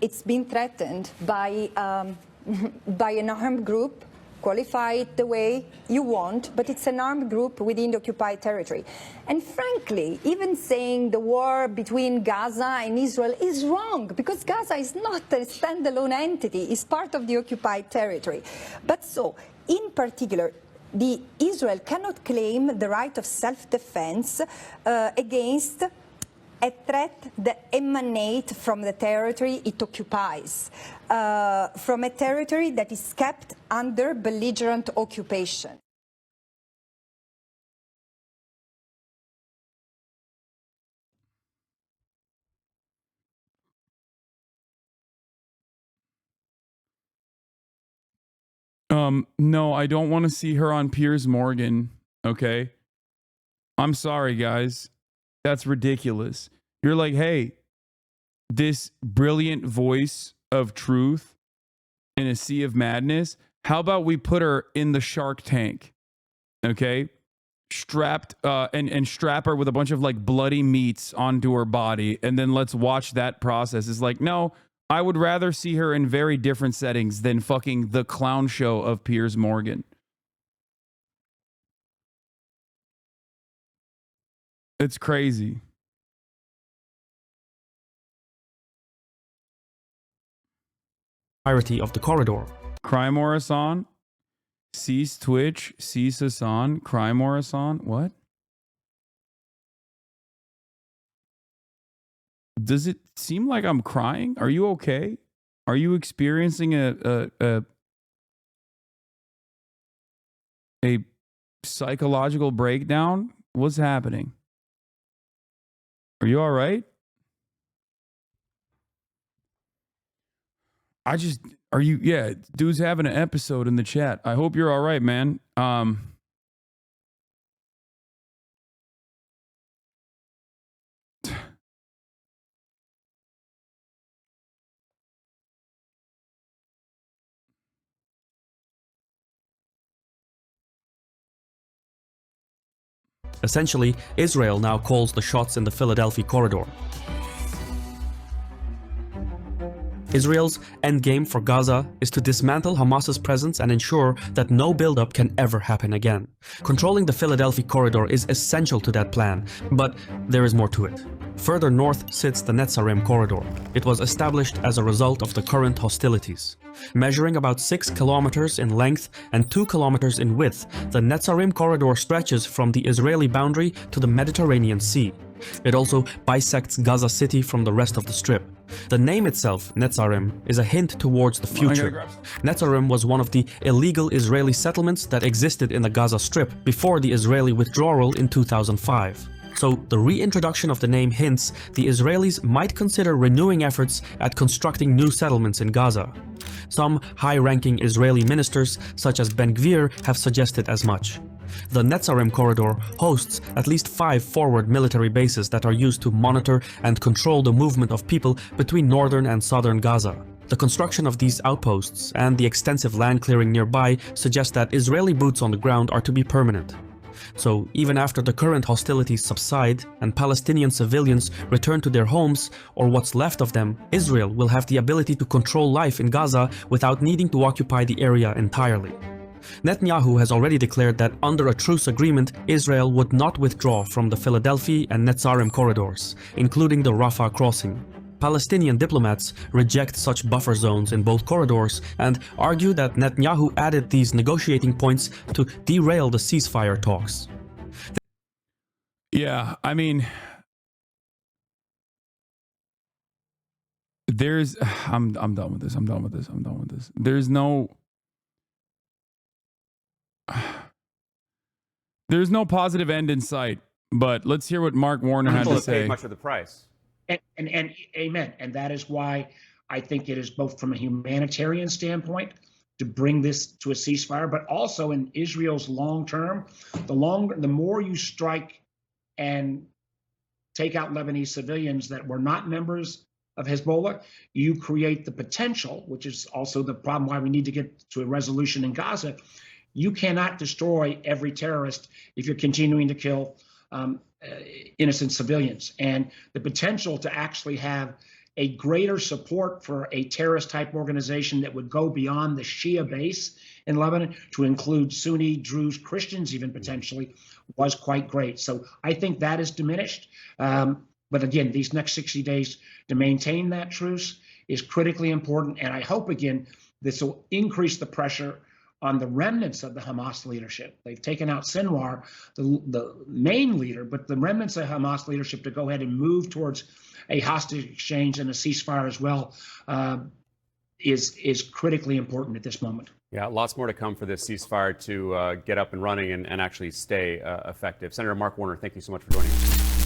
It's been threatened by an armed group. Qualify it the way you want, but it's an armed group within the occupied territory. And frankly, even saying the war between Gaza and Israel is wrong, because Gaza is not a standalone entity, it's part of the occupied territory. But so, in particular, Israel cannot claim the right of self-defense against a threat that emanates from the territory it occupies, from a territory that is kept under belligerent occupation. No, I don't want to see her on Piers Morgan, okay? I'm sorry, guys. That's ridiculous. You're like, hey, this brilliant voice of truth in a sea of madness, how about we put her in the Shark Tank, okay? Strapped and strap her with a bunch of like bloody meats onto her body, and then let's watch that process. It's like, no, I would rather see her in very different settings than fucking the clown show of Piers Morgan. It's crazy. Of the corridor. Cry Morrison. Cease Twitch. Cease Hasan. Cry Morrison. What? Does it seem like I'm crying? Are you okay? Are you experiencing a psychological breakdown? What's happening? Are you all right? Are you, yeah, dude's having an episode in the chat. I hope you're all right, man. Essentially, Israel now calls the shots in the Philadelphia corridor. Israel's endgame for Gaza is to dismantle Hamas's presence and ensure that no buildup can ever happen again. Controlling the Philadelphia corridor is essential to that plan, but there is more to it. Further north sits the Netzarim corridor. It was established as a result of the current hostilities. Measuring about 6 kilometers in length and 2 kilometers in width, the Netzarim corridor stretches from the Israeli boundary to the Mediterranean Sea. It also bisects Gaza City from the rest of the Strip. The name itself, Netzarim, is a hint towards the future. Netzarim was one of the illegal Israeli settlements that existed in the Gaza Strip before the Israeli withdrawal in 2005. So the reintroduction of the name hints the Israelis might consider renewing efforts at constructing new settlements in Gaza. Some high-ranking Israeli ministers, such as Ben-Gvir, have suggested as much. The Netzarim corridor hosts at least 5 forward military bases that are used to monitor and control the movement of people between northern and southern Gaza. The construction of these outposts and the extensive land clearing nearby suggest that Israeli boots on the ground are to be permanent. So even after the current hostilities subside and Palestinian civilians return to their homes, or what's left of them, Israel will have the ability to control life in Gaza without needing to occupy the area entirely. Netanyahu has already declared that under a truce agreement, Israel would not withdraw from the Philadelphia and Netzarim corridors, including the Rafah crossing. Palestinian diplomats reject such buffer zones in both corridors and argue that Netanyahu added these negotiating points to derail the ceasefire talks. Yeah, I mean, I'm done with this. I'm done with this. There's no positive end in sight, but let's hear what Mark Warner had to say. Much of the price. And amen. And that is why I think it is both from a humanitarian standpoint to bring this to a ceasefire, but also in Israel's long term, the more you strike and take out Lebanese civilians that were not members of Hezbollah, you create the potential, which is also the problem why we need to get to a resolution in Gaza. You cannot destroy every terrorist if you're continuing to kill innocent civilians. And the potential to actually have a greater support for a terrorist type organization that would go beyond the Shia base in Lebanon to include Sunni, Druze, Christians even potentially was quite great. So I think that is diminished. But again, these next 60 days to maintain that truce is critically important. And I hope, again, this will increase the pressure on the remnants of the Hamas leadership. They've taken out Sinwar, the main leader, but the remnants of Hamas leadership to go ahead and move towards a hostage exchange and a ceasefire as well is critically important at this moment. Yeah, lots more to come for this ceasefire to get up and running and actually stay effective. Senator Mark Warner, thank you so much for joining us.